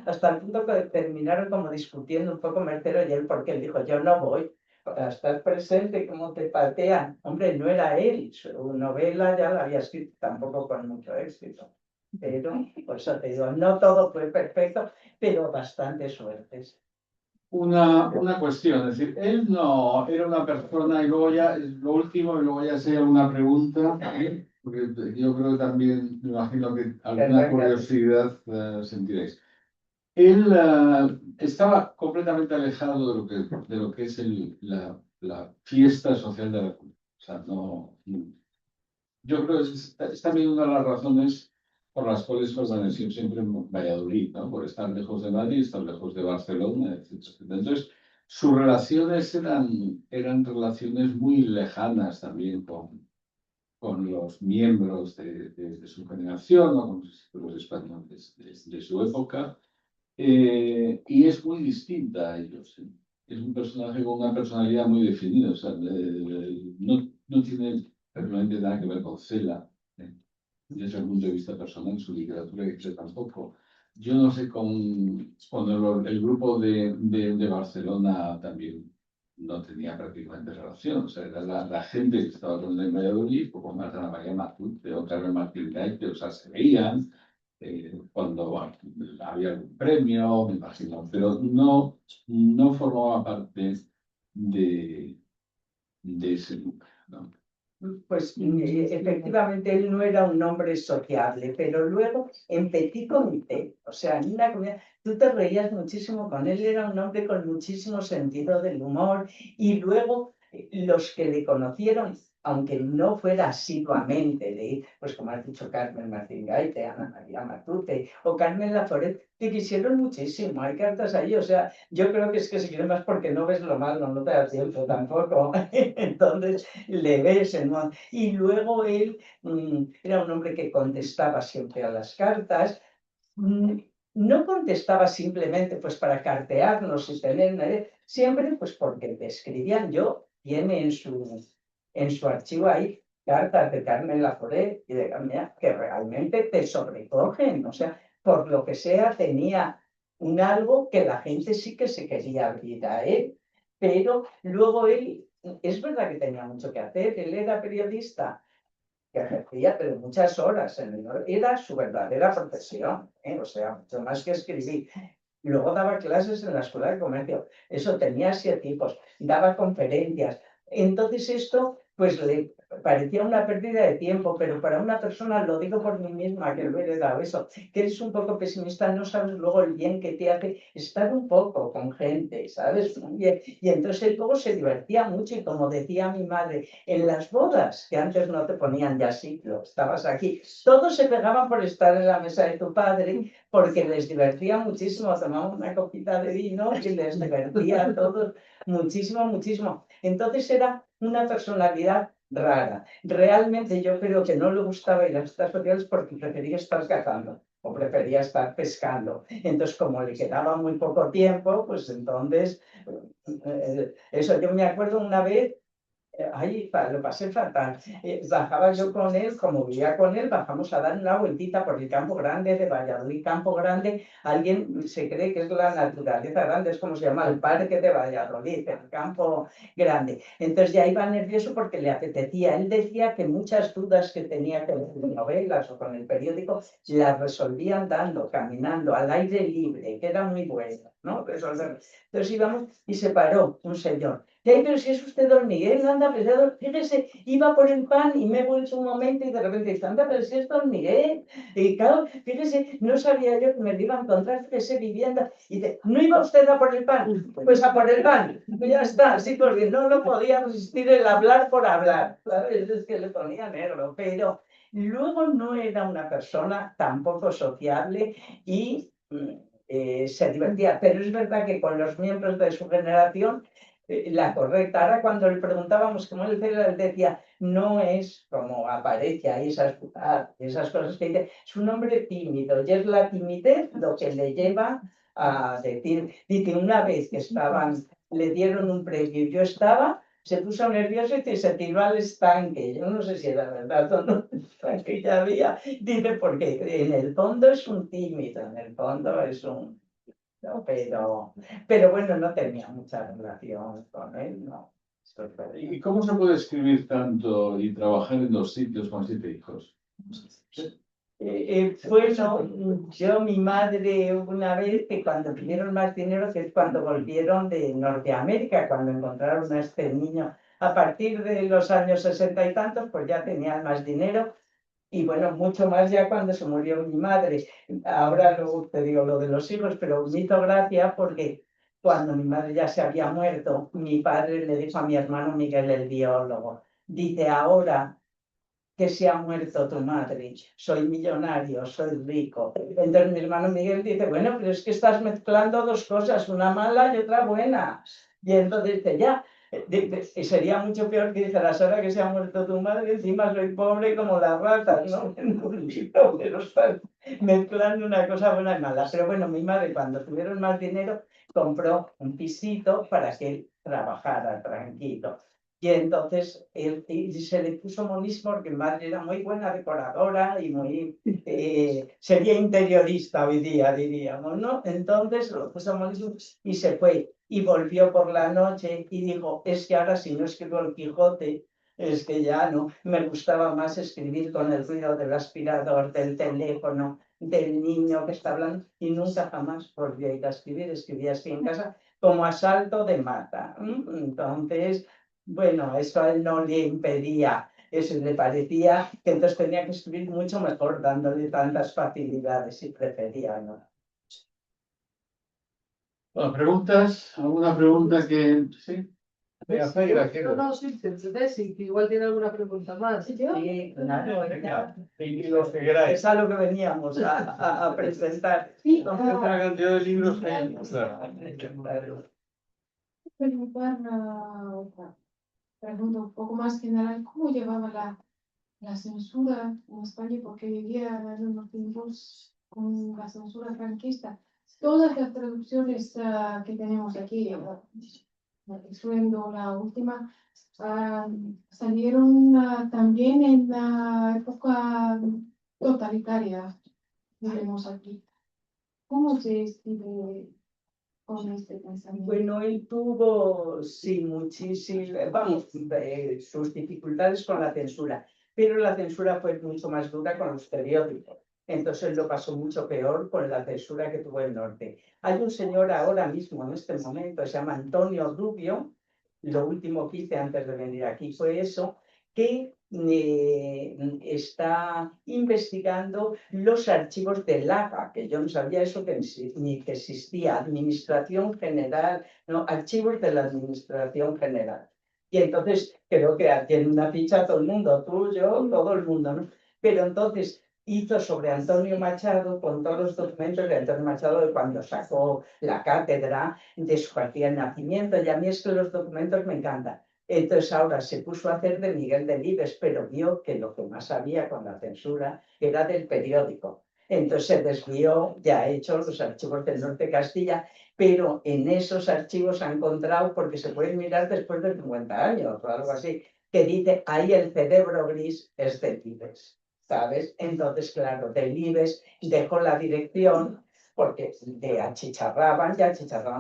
Hasta el punto que terminaron como discutiendo un poco Mercero y él, porque él dijo, yo no voy para estar presente, como te patean. Hombre, no era él, su novela ya la había escrito tampoco con mucho éxito. Pero, por eso te digo, no todo fue perfecto, pero bastante suertes. Una cuestión, es decir, él no era una persona, y luego ya, lo último, y luego ya sea una pregunta, porque yo creo que también, me imagino que alguna curiosidad sentiréis. Él estaba completamente alejado de lo que es la fiesta social de la cultura. O sea, yo creo que es también una de las razones por las cuales permaneció siempre en Valladolid, ¿no? Por estar lejos de Madrid, estar lejos de Barcelona, etc. Entonces, sus relaciones eran relaciones muy lejanas también con los miembros de su generación o con los españoles de su época. Y es muy distinta a ellos. Es un personaje con una personalidad muy definida. O sea, no tiene realmente nada que ver con Cela. Desde el punto de vista personal, su literatura que tampoco. Yo no sé con el grupo de Barcelona también no tenía prácticamente relación. O sea, era la gente que estaba con en Valladolid, poco más Ana María Matute o Carmen Martín Gaite, o sea, se veían cuando bueno, había algún premio, me imagino, pero no formaba parte de ese núcleo, ¿no? Pues efectivamente él no era un hombre sociable, pero luego en petit comité, o sea, en una comida, tú te reías muchísimo con él, era un hombre con muchísimo sentido del humor y luego los que le conocieron, aunque no fuera asiduamente, pues como has dicho Carmen Martín Gaite, Ana María Matute o Carmen Laforet, te quisieron muchísimo, hay cartas ahí, o sea, yo creo que es que se quieren más porque no ves lo malo, no te da tiempo tampoco, entonces le ves y luego él era un hombre que contestaba siempre a las cartas, no contestaba simplemente pues para cartearnos y tener, siempre pues porque le escribían. Yo tiene en su archivo ahí cartas de Carmen Laforet y de Carmen que realmente te sobrecogen, o sea, por lo que sea, tenía un algo que la gente sí que se quería abrir a él, pero luego él, es verdad que tenía mucho que hacer, él era periodista, que ejercía, pero muchas horas, era su verdadera profesión, o sea, mucho más que escribir. Luego daba clases en la escuela de comercio, eso tenía 7 hijos, daba conferencias. Entonces esto, pues le parecía una pérdida de tiempo, pero para una persona, lo digo por mí misma, que lo he heredado eso, que eres un poco pesimista, no sabes luego el bien que te hace estar un poco con gente, ¿sabes? Y entonces él luego se divertía mucho y como decía mi madre, en las bodas, que antes no te ponían ya sitio, estabas aquí, todos se pegaban por estar en la mesa de tu padre, porque les divertía muchísimo, tomaban una copita de vino y les divertía a todos muchísimo, muchísimo. Entonces era una personalidad rara. Realmente yo creo que no le gustaba ir a estas sociales porque prefería estar cazando o prefería estar pescando. Entonces, como le quedaba muy poco tiempo, pues entonces, eso yo me acuerdo una vez. Ay, lo pasé fatal. Bajaba yo con él, como vivía con él, bajamos a dar una vueltita por el Campo Grande de Valladolid. Campo Grande, alguien se cree que es la naturaleza grande, es como se llama el Parque de Valladolid, el Campo Grande. Entonces ya iba nervioso porque le apetecía. Él decía que muchas dudas que tenía con las novelas o con el periódico las resolvían dando, caminando, al aire libre, que era muy bueno, ¿no? Entonces íbamos y se paró un señor. Pero si es usted don Miguel, anda, pesado, fíjese, iba por el pan y me he vuelto un momento y de repente dice, anda, pero si es don Miguel. Y claro, fíjese, no sabía yo que me lo iba a encontrar, fíjese, vivienda. Y dice, ¿no iba usted a por el pan? Pues a por el pan. Pues ya está, sí, porque no lo podía resistir el hablar por hablar. ¿Sabes? Es que le ponía negro, pero luego no era una persona tampoco sociable y se divertía. Pero es verdad que con los miembros de su generación la correcta. Ahora cuando le preguntábamos cómo él decía, no es como aparece ahí esas cosas que dice, es un hombre tímido y es la timidez lo que le lleva a decir, dice, una vez que le dieron un premio y yo estaba, se puso nervioso y se tiró al estanque. Yo no sé si era verdad o no, que ya había, dice, porque en el fondo es un tímido, en el fondo es un... ¿no? Pero bueno, no tenía mucha relación con él, no. ¿Y cómo se puede escribir tanto y trabajar en 2 sitios con 7 hijos? Bueno, yo, mi madre, una vez que cuando pidieron más dinero, que es cuando volvieron de Norteamérica, cuando encontraron a este niño, a partir de los años 60 y tantos, pues ya tenían más dinero. Y bueno, mucho más ya cuando se murió mi madre. Ahora luego te digo lo de los hijos, pero me hizo gracia porque cuando mi madre ya se había muerto, mi padre le dijo a mi hermano Miguel, el biólogo, dice, ahora que se ha muerto tu madre, soy millonario, soy rico. Entonces mi hermano Miguel dice, bueno, pero es que estás mezclando 2 cosas, una mala y otra buena. Y entonces dice, ya, y sería mucho peor que dijeras, ahora que se ha muerto tu madre, encima soy pobre como las ratas, ¿no? En un libro, pero estás mezclando una cosa buena y mala. Pero bueno, mi madre cuando tuvieron más dinero compró un pisito para que él trabajara tranquilo. Y entonces se le puso monismo porque mi madre era muy buena decoradora y muy, sería interiorista hoy día, diríamos, ¿no? Entonces lo puso monismo y se fue. Y volvió por la noche y dijo, es que ahora si no escribo el Quijote, es que ya no, me gustaba más escribir con el ruido del aspirador, del teléfono, del niño que está hablando, y nunca jamás volvió a ir a escribir, escribía así en casa como asalto de mata. Entonces, bueno, eso a él no le impedía, eso le parecía que entonces tenía que escribir mucho mejor, dándole tantas facilidades y prefería, ¿no? Bueno, ¿preguntas? ¿Alguna pregunta que...? ¿Sí? Venga, Zaira, No, quiero. no, sí, sí, que igual tiene alguna pregunta más. Sí, claro, Venga, y los que queráis. es a lo que veníamos a presentar. Sí, Una cantidad de libros que hay. Claro. preguntar otra pregunta un poco más general. ¿Cómo llevaba la censura en España? Porque vivía en unos tiempos con la censura franquista. Todas las traducciones que tenemos aquí, excluyendo la última, salieron también en la época totalitaria, vivimos aquí. ¿Cómo se escribe con este pensamiento? Bueno, él tuvo, sí, muchísimas, vamos, sus dificultades con la censura, pero la censura fue mucho más dura con los periódicos. Entonces él lo pasó mucho peor con la censura que tuvo el norte. Hay un señor ahora mismo, en este momento, se llama Antonio Rubio, lo último que hice antes de venir aquí fue eso, que está investigando los archivos del AGA, que yo no sabía eso ni que existía, Administración General, no, archivos de la Administración General. Y entonces creo que tiene una ficha todo el mundo, tú, yo, todo el mundo, ¿no? Pero entonces hizo sobre Antonio Machado con todos los documentos de Antonio Machado de cuando sacó la cátedra, de su partida de nacimiento, y a mí es que los documentos me encantan. Entonces ahora se puso a hacer de Miguel Delibes, pero vio que lo que más había con la censura era del periódico. Entonces se desvió, ya ha hecho los archivos del Norte de Castilla, pero en esos archivos ha encontrado, porque se pueden mirar después de 50 años o algo así, que dice, ahí el cerebro gris es Delibes, ¿sabes? Entonces, claro, Delibes dejó la dirección porque achicharraban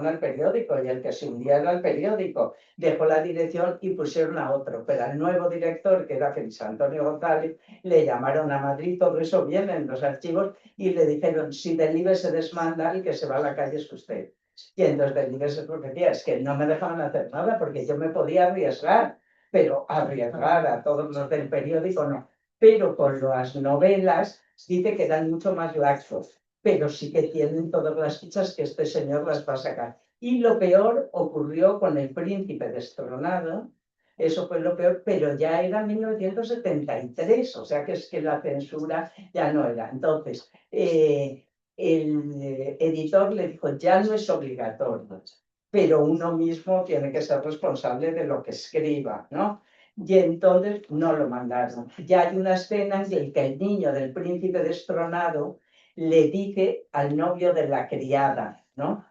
al periódico y el que se hundía era el periódico. Dejó la dirección y pusieron a otro, pero al nuevo director, que era Félix Antonio González, le llamaron a Madrid, todo eso viene en los archivos, y le dijeron, si Delibes se desmanda, el que se va a la calle es usted. Y entonces Delibes se decía, es que no me dejaban hacer nada porque yo me podía arriesgar, pero arriesgar a todos los del periódico no. Pero con las novelas dice que eran mucho más laxos, pero sí que tienen todas las fichas que este señor las va a sacar. Y lo peor ocurrió con el príncipe destronado, eso fue lo peor, pero ya era 1973, o sea que es que la censura ya no era. Entonces, el editor le dijo, ya no es obligatorio, pero uno mismo tiene que ser responsable de lo que escriba, ¿no? Y entonces no lo mandaron. Ya hay una escena en la que el niño del príncipe destronado le dice al novio de la criada, ¿no?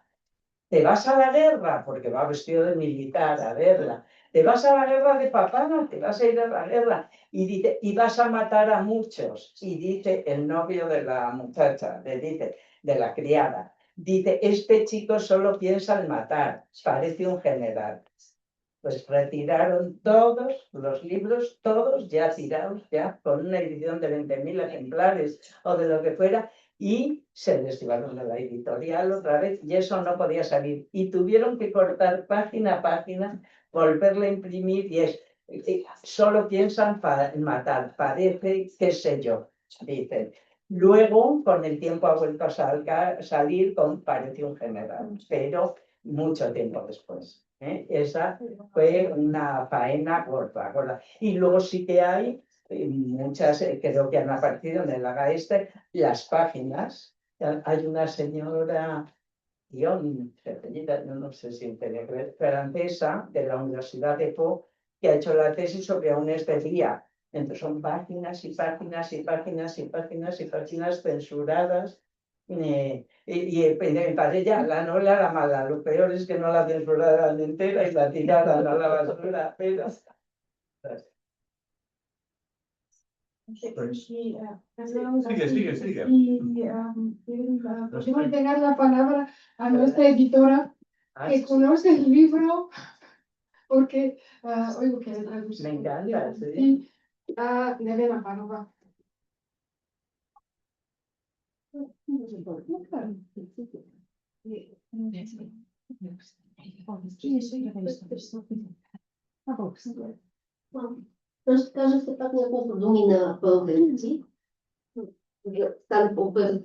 ¿Te vas a la guerra? Porque va vestido de militar a verla. ¿Te vas a la guerra de papá? No, te vas a ir a la guerra. Y dice, y vas a matar a muchos. Y dice el novio de la muchacha, le dice, de la criada, dice, este chico solo piensa en matar, parece un general. Pues retiraron todos los libros, todos ya tirados, ya con una edición de 20.000 ejemplares o de lo que fuera, y se les llevaron a la editorial otra vez, y eso no podía salir. Y tuvieron que cortar página a página, volverla a imprimir, y solo piensan en matar, parece, qué sé yo, dicen. Luego, con el tiempo ha vuelto a salir con Parece un general, pero mucho tiempo después. Esa fue una faena gorda, gorda. Y luego sí que hay muchas, creo que han aparecido en el Haga Este, las páginas. Hay una señora, yo no sé si tiene que ver, francesa, de la Universidad de Po, que ha hecho la tesis sobre un día. Entonces son páginas y páginas y páginas y páginas y páginas censuradas. Y me parece ya, la novela era mala, lo peor es que no la censuraran entera y la tiraran a la basura, pero... Sigue. Podemos entregar la palabra a nuestra editora que conoce el libro, porque oigo que le traduce. Me encanta, sí. Sí, Nerea Panova. Też każdy chce tak jako dumina powiedzi. Stan powiedzi.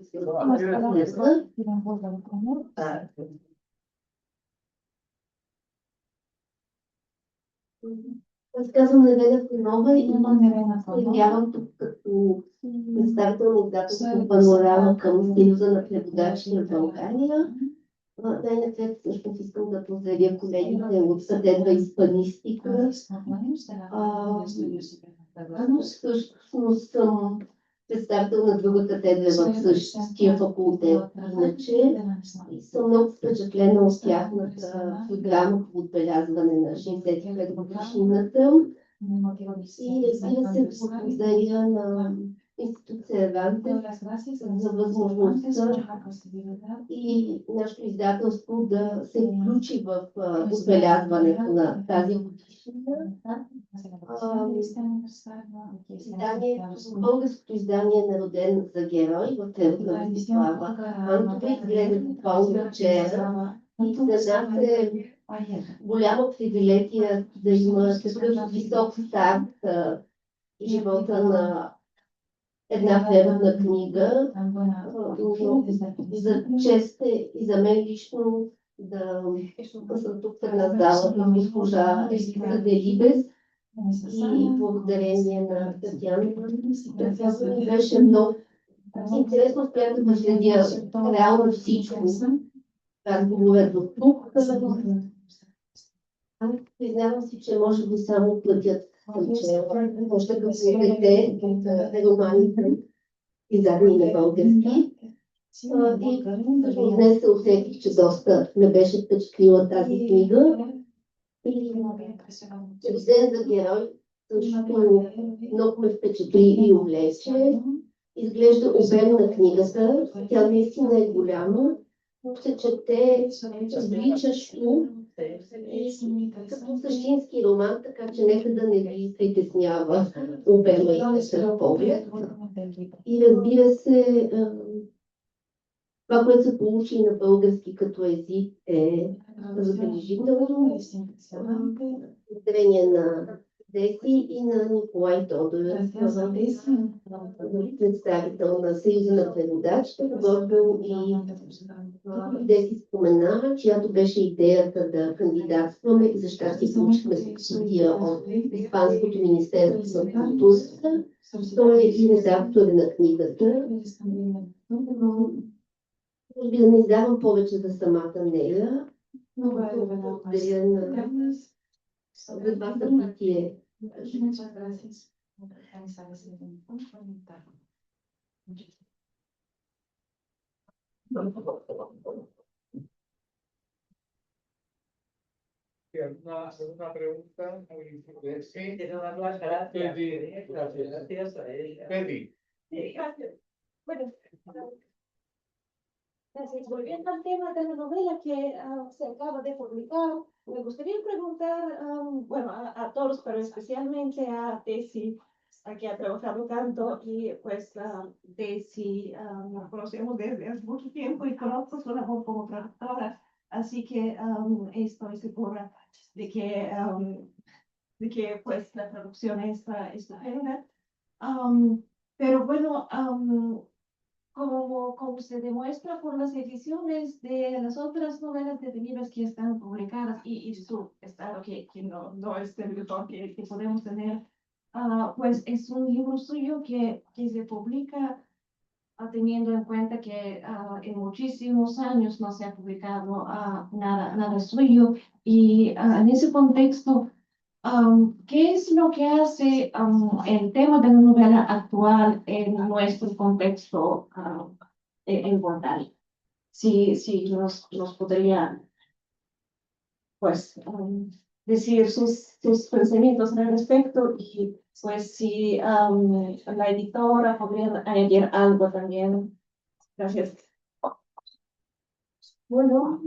Разказвам Невена Панова и явявам тук като представител на издателство Панорама към Съюза на преводачите в България. Най-напред всъщност искам да поздравя колегите от катедра Испанистика. Всъщност съм представител на друга катедра в същия факултет. Иначе съм много впечатлена от тяхната програма по отбелязване на 65 годишнината. И разбира се, благодаря на Институт Cervantes за възможността и нашето издателство да се включи в отбелязването на тази годишнина. Българското издание на Роден за герой в превод на Владислава Антова изгледа буквално вчера и за нас е голяма привилегия да има такъв висок старт живота на една преводна книга. За чест е и за мен лично да съм тук в една зала на госпожа Елиса Делибес и благодарение на Татьяна. Татьяна ми беше много интересно, успях да последя реално всичко. Разговорът до тук. Аз признавам си, че може би само пътят съм чела, още като дете, романите, издадени на български. И всъщност днес се усетих, че доста ме беше впечатлила тази книга. И Роден за герой също много ме впечатли и увлече. Изглежда обемна книгата, тя наистина е голяма, но се чете вличащо и като същински роман, така че нека да не ви притеснява обема и на поглед. И разбира се, това, което се получи на български като език е забележително. Благодарение на Деси и на Николай Тодоров, представител на Съюза на преводачите, който и Деси спомена, чиято беше идеята да кандидатстваме и за щастие получихме субсидия от Испанското министерство на културата. Той е и редактор на книгата. Може би да не издавам повече за самата нея, но благодаря на това събитие. Muchas gracias por organizar ese evento. Una pregunta muy Sí, quiero dar las gracias. Gracias. Gracias a ella. Pedi. Sí, gracias. Bueno, gracias. Volviendo al tema de la novela que se acaba de publicar, me gustaría preguntar, bueno, a todos, pero especialmente a Desi, a que ha trabajado tanto, y pues Desi la conocemos desde hace mucho tiempo y conozco su labor como traductora, así que estoy segura de que pues la traducción es estupenda. Pero bueno, como se demuestra por las ediciones de las otras novelas de Delibes que están publicadas y su estado que no es el mejor que podemos tener, pues es un libro suyo que se publica teniendo en cuenta que en muchísimos años no se ha publicado nada suyo y en ese contexto, ¿qué es lo que hace el tema de la novela actual en nuestro contexto en Portal? Si nos podría pues, decir sus pensamientos al respecto y pues si la editora podría añadir algo también. Gracias. Bueno,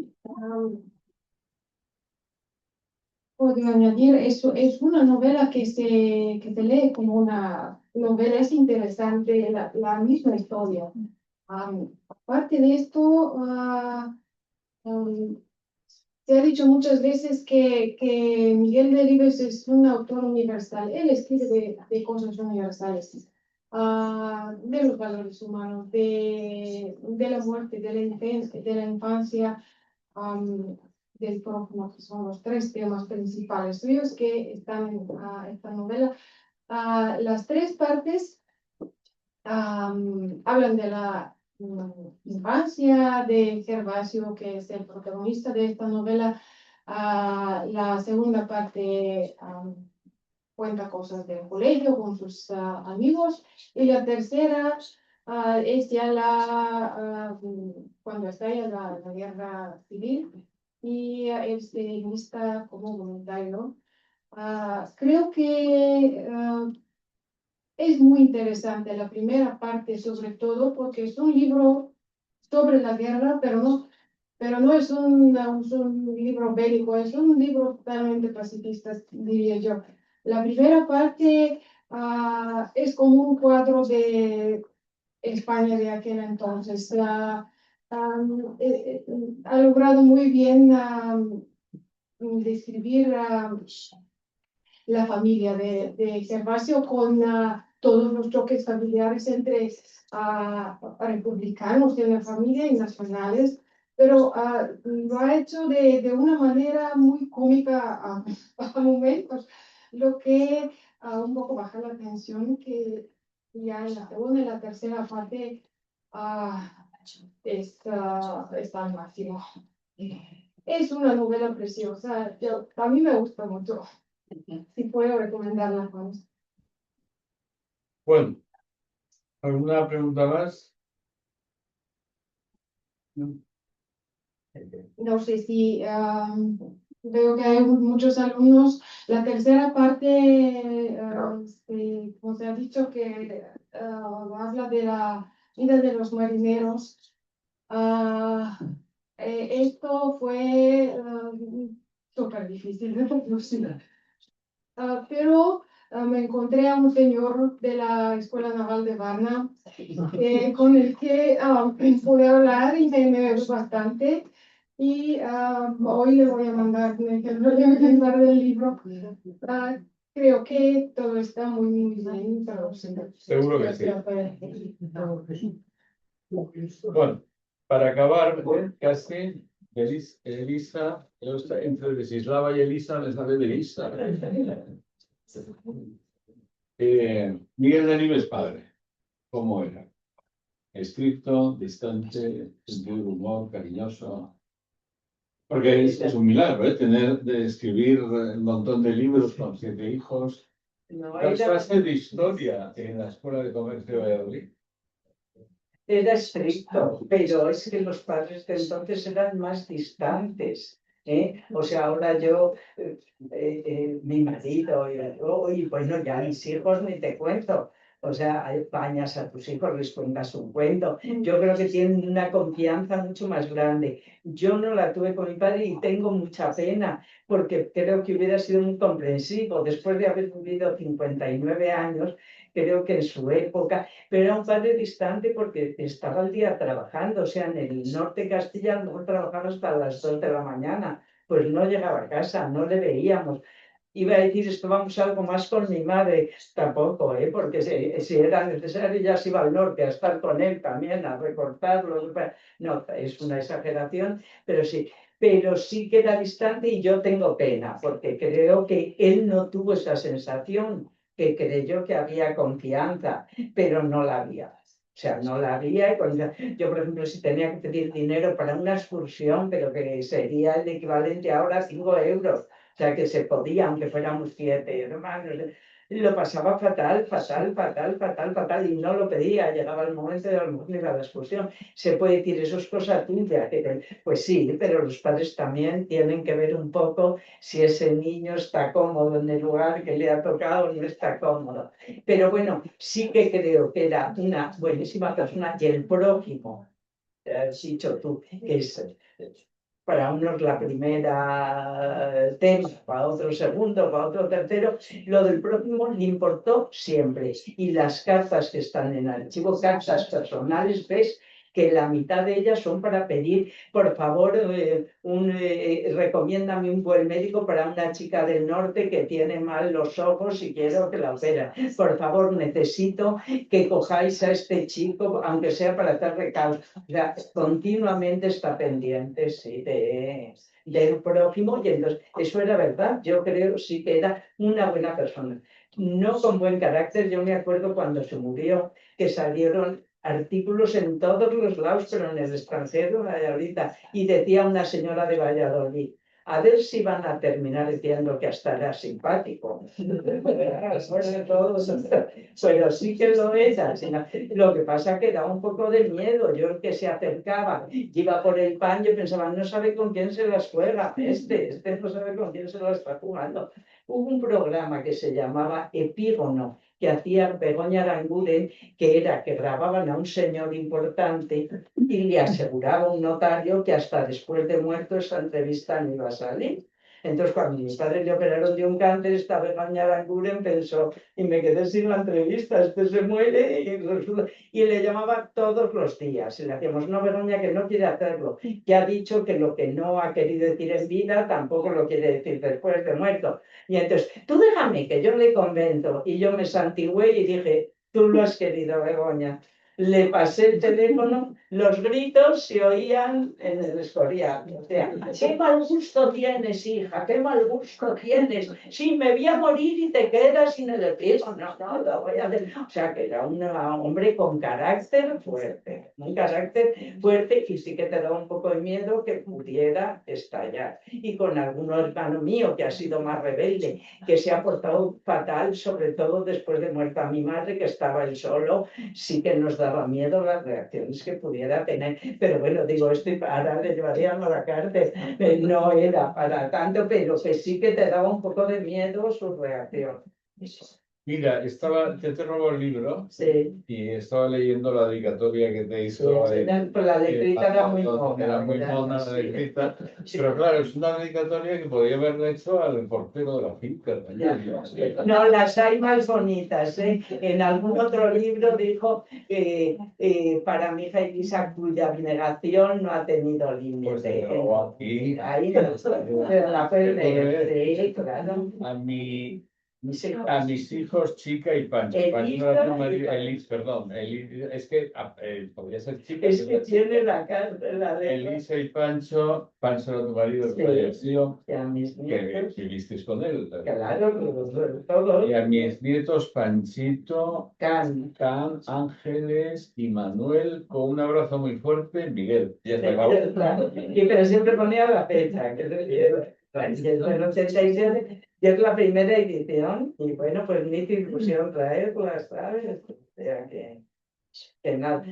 Podría añadir, eso es una novela que se lee como una novela, es interesante la misma historia. Aparte de esto, se ha dicho muchas veces que Miguel Delibes es un autor universal. Él escribe de cosas universales, de los valores humanos, de la muerte, de la infancia, del prójimo, que son los tres temas principales suyos que están en esta novela. Las tres partes hablan de la infancia de Gervasio, que es el protagonista de esta novela. La segunda parte cuenta cosas del colegio con sus amigos, y la tercera es ya cuando estalla la guerra civil y él se enlista como voluntario. Creo que es muy interesante la primera parte, sobre todo porque es un libro sobre la guerra, pero no es un libro bélico, es un libro totalmente pacifista, diría yo. La primera parte es como un cuadro de España de aquel entonces. Ha logrado muy bien describir la familia de Gervasio con todos los choques familiares entre republicanos de la familia y nacionales, pero lo ha hecho de una manera muy cómica a momentos, lo que un poco baja la tensión que ya en la segunda y la tercera parte está al máximo. Es una novela preciosa, a mí me gusta mucho. Si puedo recomendarla, Juan. Bueno, ¿alguna pregunta más? No sé si veo que hay muchos alumnos. La tercera parte, como se ha dicho, que habla de la vida de los marineros. Esto fue súper difícil de producir. Pero me encontré a un señor de la Escuela Naval de Varna con el que pude hablar y me gustó bastante. Y hoy le voy a mandar un ejemplar del libro. Creo que todo está muy bien. Seguro que sí. Bueno, para acabar, casi, Elisa, entre Desislava y Elisa, me sale de Elisa. Miguel Delibes padre, ¿cómo era? Estricto, distante, sentido del humor, cariñoso. Porque es un milagro, ¿eh? De escribir un montón de libros con 7 hijos. No, Das clases de historia en la Escuela de Comercio de Valladolid. era estricto, pero es que los padres de entonces eran más distantes. O sea, ahora yo, mi marido y bueno, ya mis hijos ni te cuento. O sea, bañas a tus hijos, les cuentas un cuento. Yo creo que tienen una confianza mucho más grande. Yo no la tuve con mi padre y tengo mucha pena porque creo que hubiera sido muy comprensivo. Después de haber vivido 59 años, creo que en su época, pero era un padre distante porque estaba al día trabajando, o sea, en el norte de Castilla a lo mejor trabajaba hasta las 2 de la mañana, pues no llegaba a casa, no le veíamos. Iba a decir esto vamos algo más con mi madre, tampoco, porque si era necesario ya se iba al norte a estar con él también, a recortarlo. No, es una exageración, pero sí que era distante y yo tengo pena, porque creo que él no tuvo esa sensación, que creyó que había confianza, pero no la había. O sea, no la había. Yo, por ejemplo, si tenía que pedir dinero para una excursión, pero que sería el equivalente ahora a 5 euros, o sea, que se podía, aunque fuéramos 7 hermanos, lo pasaba fatal, fatal, fatal, fatal, fatal, y no lo pedía. Llegaba el momento de a lo mejor ir a la excursión. Se puede decir, eso es cosa tuya. Pues sí, pero los padres también tienen que ver un poco si ese niño está cómodo en el lugar que le ha tocado o no está cómodo. Pero bueno, sí que creo que era una buenísima persona y el prójimo, has dicho tú, que es para unos la primera tema, para otro segundo, para otro tercero, lo del prójimo le importó siempre. Y las cartas que están en el archivo, cartas personales, ves que la mitad de ellas son para pedir, por favor, recomiéndame un buen médico para una chica del norte que tiene mal los ojos y quiero que la opera. Por favor, necesito que cojáis a este chico, aunque sea para hacer recaudos. O sea, continuamente está pendiente, sí, del prójimo, y entonces eso era verdad. Yo creo sí que era una buena persona. No con buen carácter. Yo me acuerdo cuando se murió que salieron artículos en todos los lados, pero en el extranjero, ahorita, y decía una señora de Valladolid, a ver si van a terminar diciendo que hasta era simpático. Pero sí que lo era. Lo que pasa que da un poco de miedo. Yo el que se acercaba, iba por el pan, yo pensaba, no sabe con quién se las juega, este no sabe con quién se las está jugando. Hubo un programa que se llamaba Epígono, que hacía Begoña Aranguren, que era que grababan a un señor importante y le aseguraba un notario que hasta después de muerto esa entrevista no iba a salir. Entonces, cuando mis padres le operaron de un cáncer, esta Begoña Aranguren pensó, y me quedé sin la entrevista, este se muere, y le llamaba todos los días. Y le hacíamos, no, Begoña, que no quiere hacerlo, que ha dicho que lo que no ha querido decir en vida tampoco lo quiere decir después de muerto. Y entonces, tú déjame que yo le convenzo. Y yo me santigüé y dije, tú lo has querido, Begoña. Le pasé el teléfono, los gritos se oían en el Escorial. O sea, qué mal gusto tienes, hija, qué mal gusto tienes. Sí, me voy a morir y te quedas sin el piso. No, no, lo voy a hacer. O sea, que era un hombre con carácter fuerte, un carácter fuerte, y sí que te da un poco de miedo que pudiera estallar. Y con algún hermano mío que ha sido más rebelde, que se ha portado fatal, sobre todo después de muerta mi madre, que estaba él solo, sí que nos daba miedo las reacciones que pudiera tener. Pero bueno, digo, esto ahora le llevaríamos a la cárcel. No era para tanto, pero que sí que te daba un poco de miedo su reacción. Mira, yo te robo el libro Sí. y estaba leyendo la dedicatoria que te hizo. Pues la letrita era muy Era muy mona la letrita, pero claro, es una dedicatoria que podría haberle hecho al portero de la finca. No, las hay más bonitas, ¿eh? En algún otro libro dijo para mi hija Elisa, cuya abnegación no ha tenido límite. Pues o aquí. Ahí pero la puedes leer, sí, claro. A mis hijos, Chica y Pancho. Perdón. Es que podría ser Chica. Es que tiene la carta. Elisa y Pancho, Pancho era tu marido que falleció, que vivisteis con él. Claro, todos. Y a mis nietos, Panchito, Can, Ángeles y Manuel, con un abrazo muy fuerte, Miguel. Ya se acabó. Y pero siempre ponía la fecha, que es del 87, y es la primera edición, y bueno, pues mi ilusión traerla, ¿sabes? O sea que nada.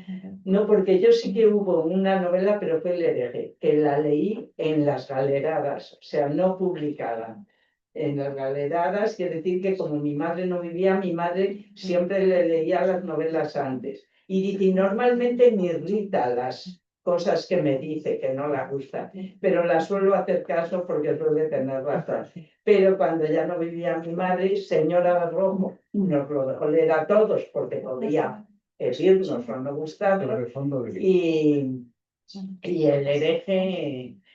No, porque yo sí que hubo una novela, pero fue El hereje, que la leí en las galeradas, o sea, no publicada. En las galeradas, quiere decir que como mi madre no vivía, mi madre siempre le leía las novelas antes. Y normalmente me irrita las cosas que me dice que no la gusta, pero la suelo hacer caso porque suele tener razón. Pero cuando ya no vivía mi madre, Señora de Rojo, nos lo dejó leer a todos porque podía herirnos o no gustarnos, y el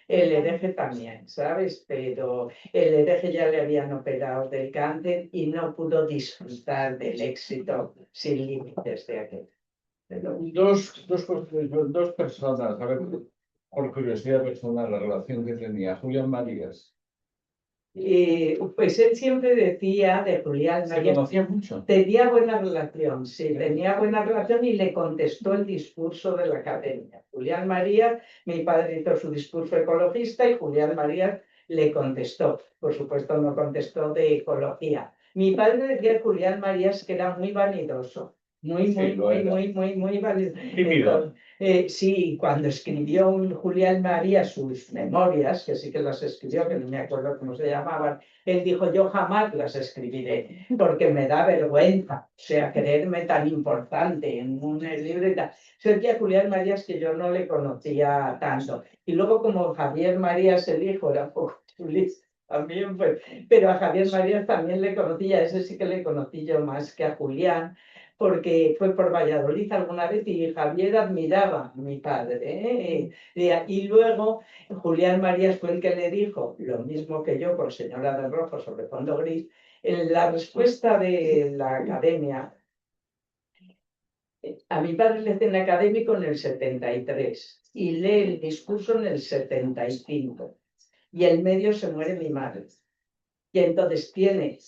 hereje también, ¿sabes? Pero el hereje ya le habían operado del cáncer y no pudo disfrutar del éxito sin límites de aquel. Dos personas, a ver, por curiosidad personal, la relación que tenía Julián Marías. Pues él siempre decía de Julián ¿Se Marías, conocía mucho? tenía buena relación, sí, tenía buena relación, y le contestó el discurso de la academia. Julián Marías, mi padre hizo su discurso ecologista y Julián Marías le contestó. Por supuesto no contestó de ecología. Mi padre decía a Julián Marías que era muy vanidoso. Muy vanidoso. Sí, cuando escribió Julián Marías sus memorias, que sí que las escribió, que no me acuerdo cómo se llamaban, él dijo, yo jamás las escribiré, porque me da vergüenza, o sea, creerme tan importante en un libro y tal. Decía Julián Marías que yo no le conocía tanto. Y luego, como Javier Marías, el hijo, era un poco chulista también, pues, pero a Javier Marías también le conocía, ese sí que le conocí yo más que a Julián, porque fue por Valladolid alguna vez y Javier admiraba a mi padre. Y luego Julián Marías fue el que le dijo, lo mismo que yo con Señora del Rojo sobre fondo gris, en la respuesta de la academia. A mi padre le hacen académico en el 73 y lee el discurso en el 75, y en medio se muere mi madre. Y entonces tiene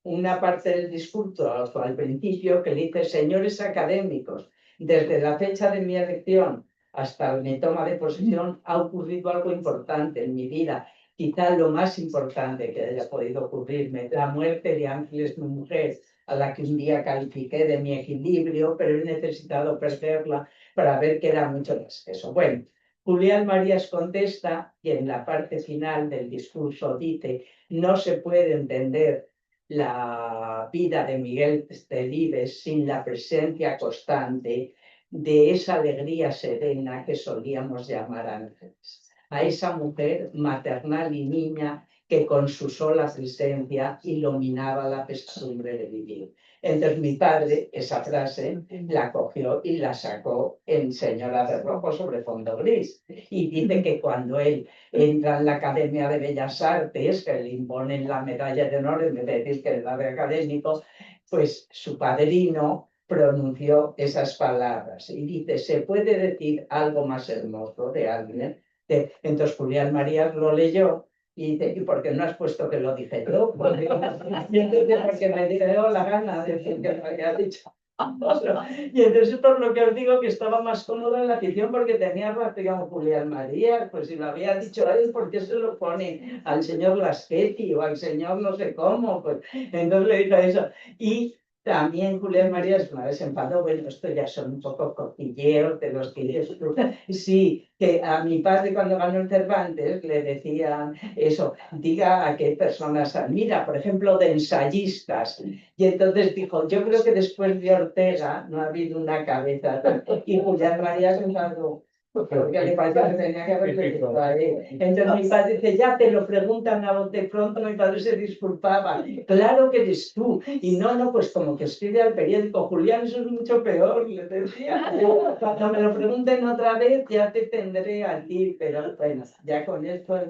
una parte del discurso al principio que dice, señores académicos, desde la fecha de mi elección hasta mi toma de posesión ha ocurrido algo importante en mi vida, quizá lo más importante que haya podido ocurrirme, la muerte de Ángeles, mi mujer, a la que un día califiqué de mi equilibrio, pero he necesitado perderla para ver que era mucho más que eso. Bueno, Julián Marías contesta y en la parte final del discurso dice, no se puede entender la vida de Miguel Delibes sin la presencia constante de esa alegría serena que solíamos llamar ángeles. A esa mujer maternal y niña que con su sola presencia iluminaba la pesadumbre de vivir. Entonces mi padre esa frase la cogió y la sacó en Señora de Rojo sobre fondo gris. Y dice que cuando él entra en la Academia de Bellas Artes, que le imponen la medalla de honor en vez de decir que era de académico, pues su padrino pronunció esas palabras y dice, ¿se puede decir algo más hermoso de alguien? Entonces Julián Marías lo leyó y dice, ¿y por qué no has puesto que lo dije yo? Porque me dio la gana de decir que lo había dicho. Y entonces por lo que os digo que estaba más cómodo en la afición porque tenía razón Julián Marías, pues si lo había dicho a él, ¿por qué se lo pone al señor Laschetti o al señor no sé cómo? Pues entonces le dijo eso. Y también Julián Marías una vez se enfadó, bueno, esto ya son un poco cotilleos de los que dices tú. Sí, que a mi padre cuando ganó el Cervantes le decían eso, diga a qué personas admira, por ejemplo, de ensayistas. Y entonces dijo, yo creo que después de Ortega no ha habido una cabeza. Y Julián Marías se enfadó. Porque le pareció que tenía que haber pedido a él. Entonces mi padre dice, ya te lo preguntan a bote pronto, mi padre se disculpaba. Claro que eres tú. Y no, pues como que escribe al periódico, Julián, eso es mucho peor, le decía. Cuando me lo pregunten otra vez, ya te tendré a ti, pero bueno, ya con esto...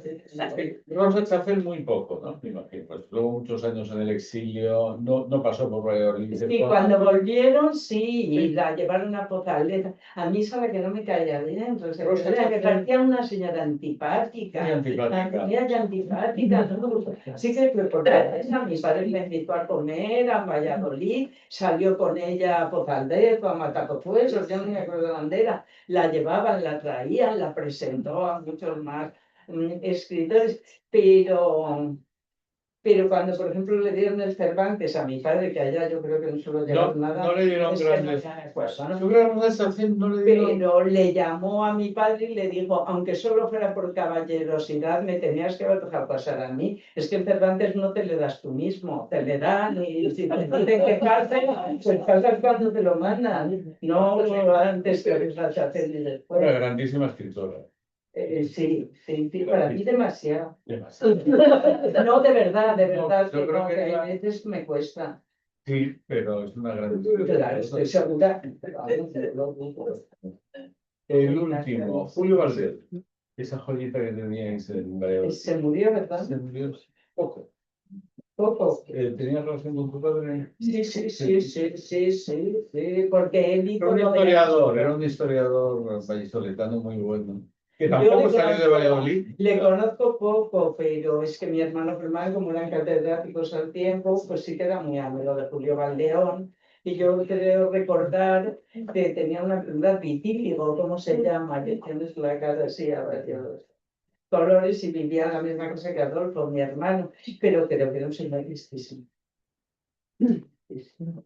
Rosa Chafel muy poco, ¿no? Me imagino. Pues luego muchos años en el exilio, no pasó por Valladolid. Sí, cuando volvieron, sí, y la llevaron a Pozaleta. A mí sabe que no me caía bien, entonces que parecía una señora antipática. Muy antipática. Muy antipática, ¿no? Sí que porque mi padre me invitó a comer a Valladolid, salió con ella a Pozaleta, a Matacofuesos, yo no me acuerdo de dónde era. La llevaban, la traían, la presentó a muchos más escritores, pero cuando, por ejemplo, le dieron el Cervantes a mi padre, que allá yo creo que no suelo llevar nada. No le dieron es que grandes. no me acuerdo, ¿no? Yo creo que Rosa Chafel no le dieron. Pero le llamó a mi padre y le dijo, aunque solo fuera por caballerosidad, me tenías que haber dejado pasar a mí. Es que el Cervantes no te le das tú mismo, te le dan y si te dicen que pase, pues pasas cuando te lo mandan. No antes que Rosa Chafel y después. Una grandísima escritora. Sí, para mí demasiado. Demasiado. No, de verdad, yo que creo no, que que a veces me cuesta. Sí, pero es una gran. Claro, estoy segura. El último, Julio Valdés. Esa joyita que teníais en Valladolid. Se murió, ¿verdad? Se murió poco. Poco. ¿Tenía relación con tu padre? Sí, porque él hizo Era un historiador vallisoletano muy bueno. Que tampoco salió de Valladolid. Le conozco poco, pero es que mi hermano Germán, como eran catedráticos al tiempo, pues sí que era muy amigo de Julio Valdeón. Y yo creo recordar que tenía una enfermedad vitíligo, ¿cómo se llama? Que tienes la cara así a varios colores y vivía en la misma casa que Adolfo, mi hermano, pero creo que era un señor listísimo.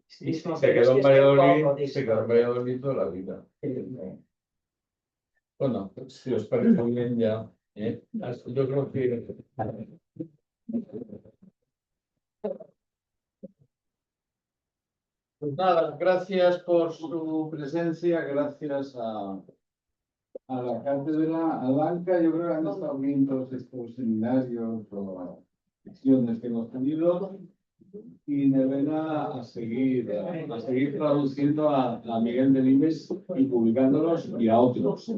Se quedó en Valladolid toda la vida. Bueno, si os parece bien ya, yo creo que... Pues nada, gracias por su presencia, gracias a la cátedra, a Blanca. Yo creo que han estado bien todos estos seminarios o lecciones que hemos tenido. Y Nevena a seguir traduciendo a Miguel Delibes y publicándolos y a otros.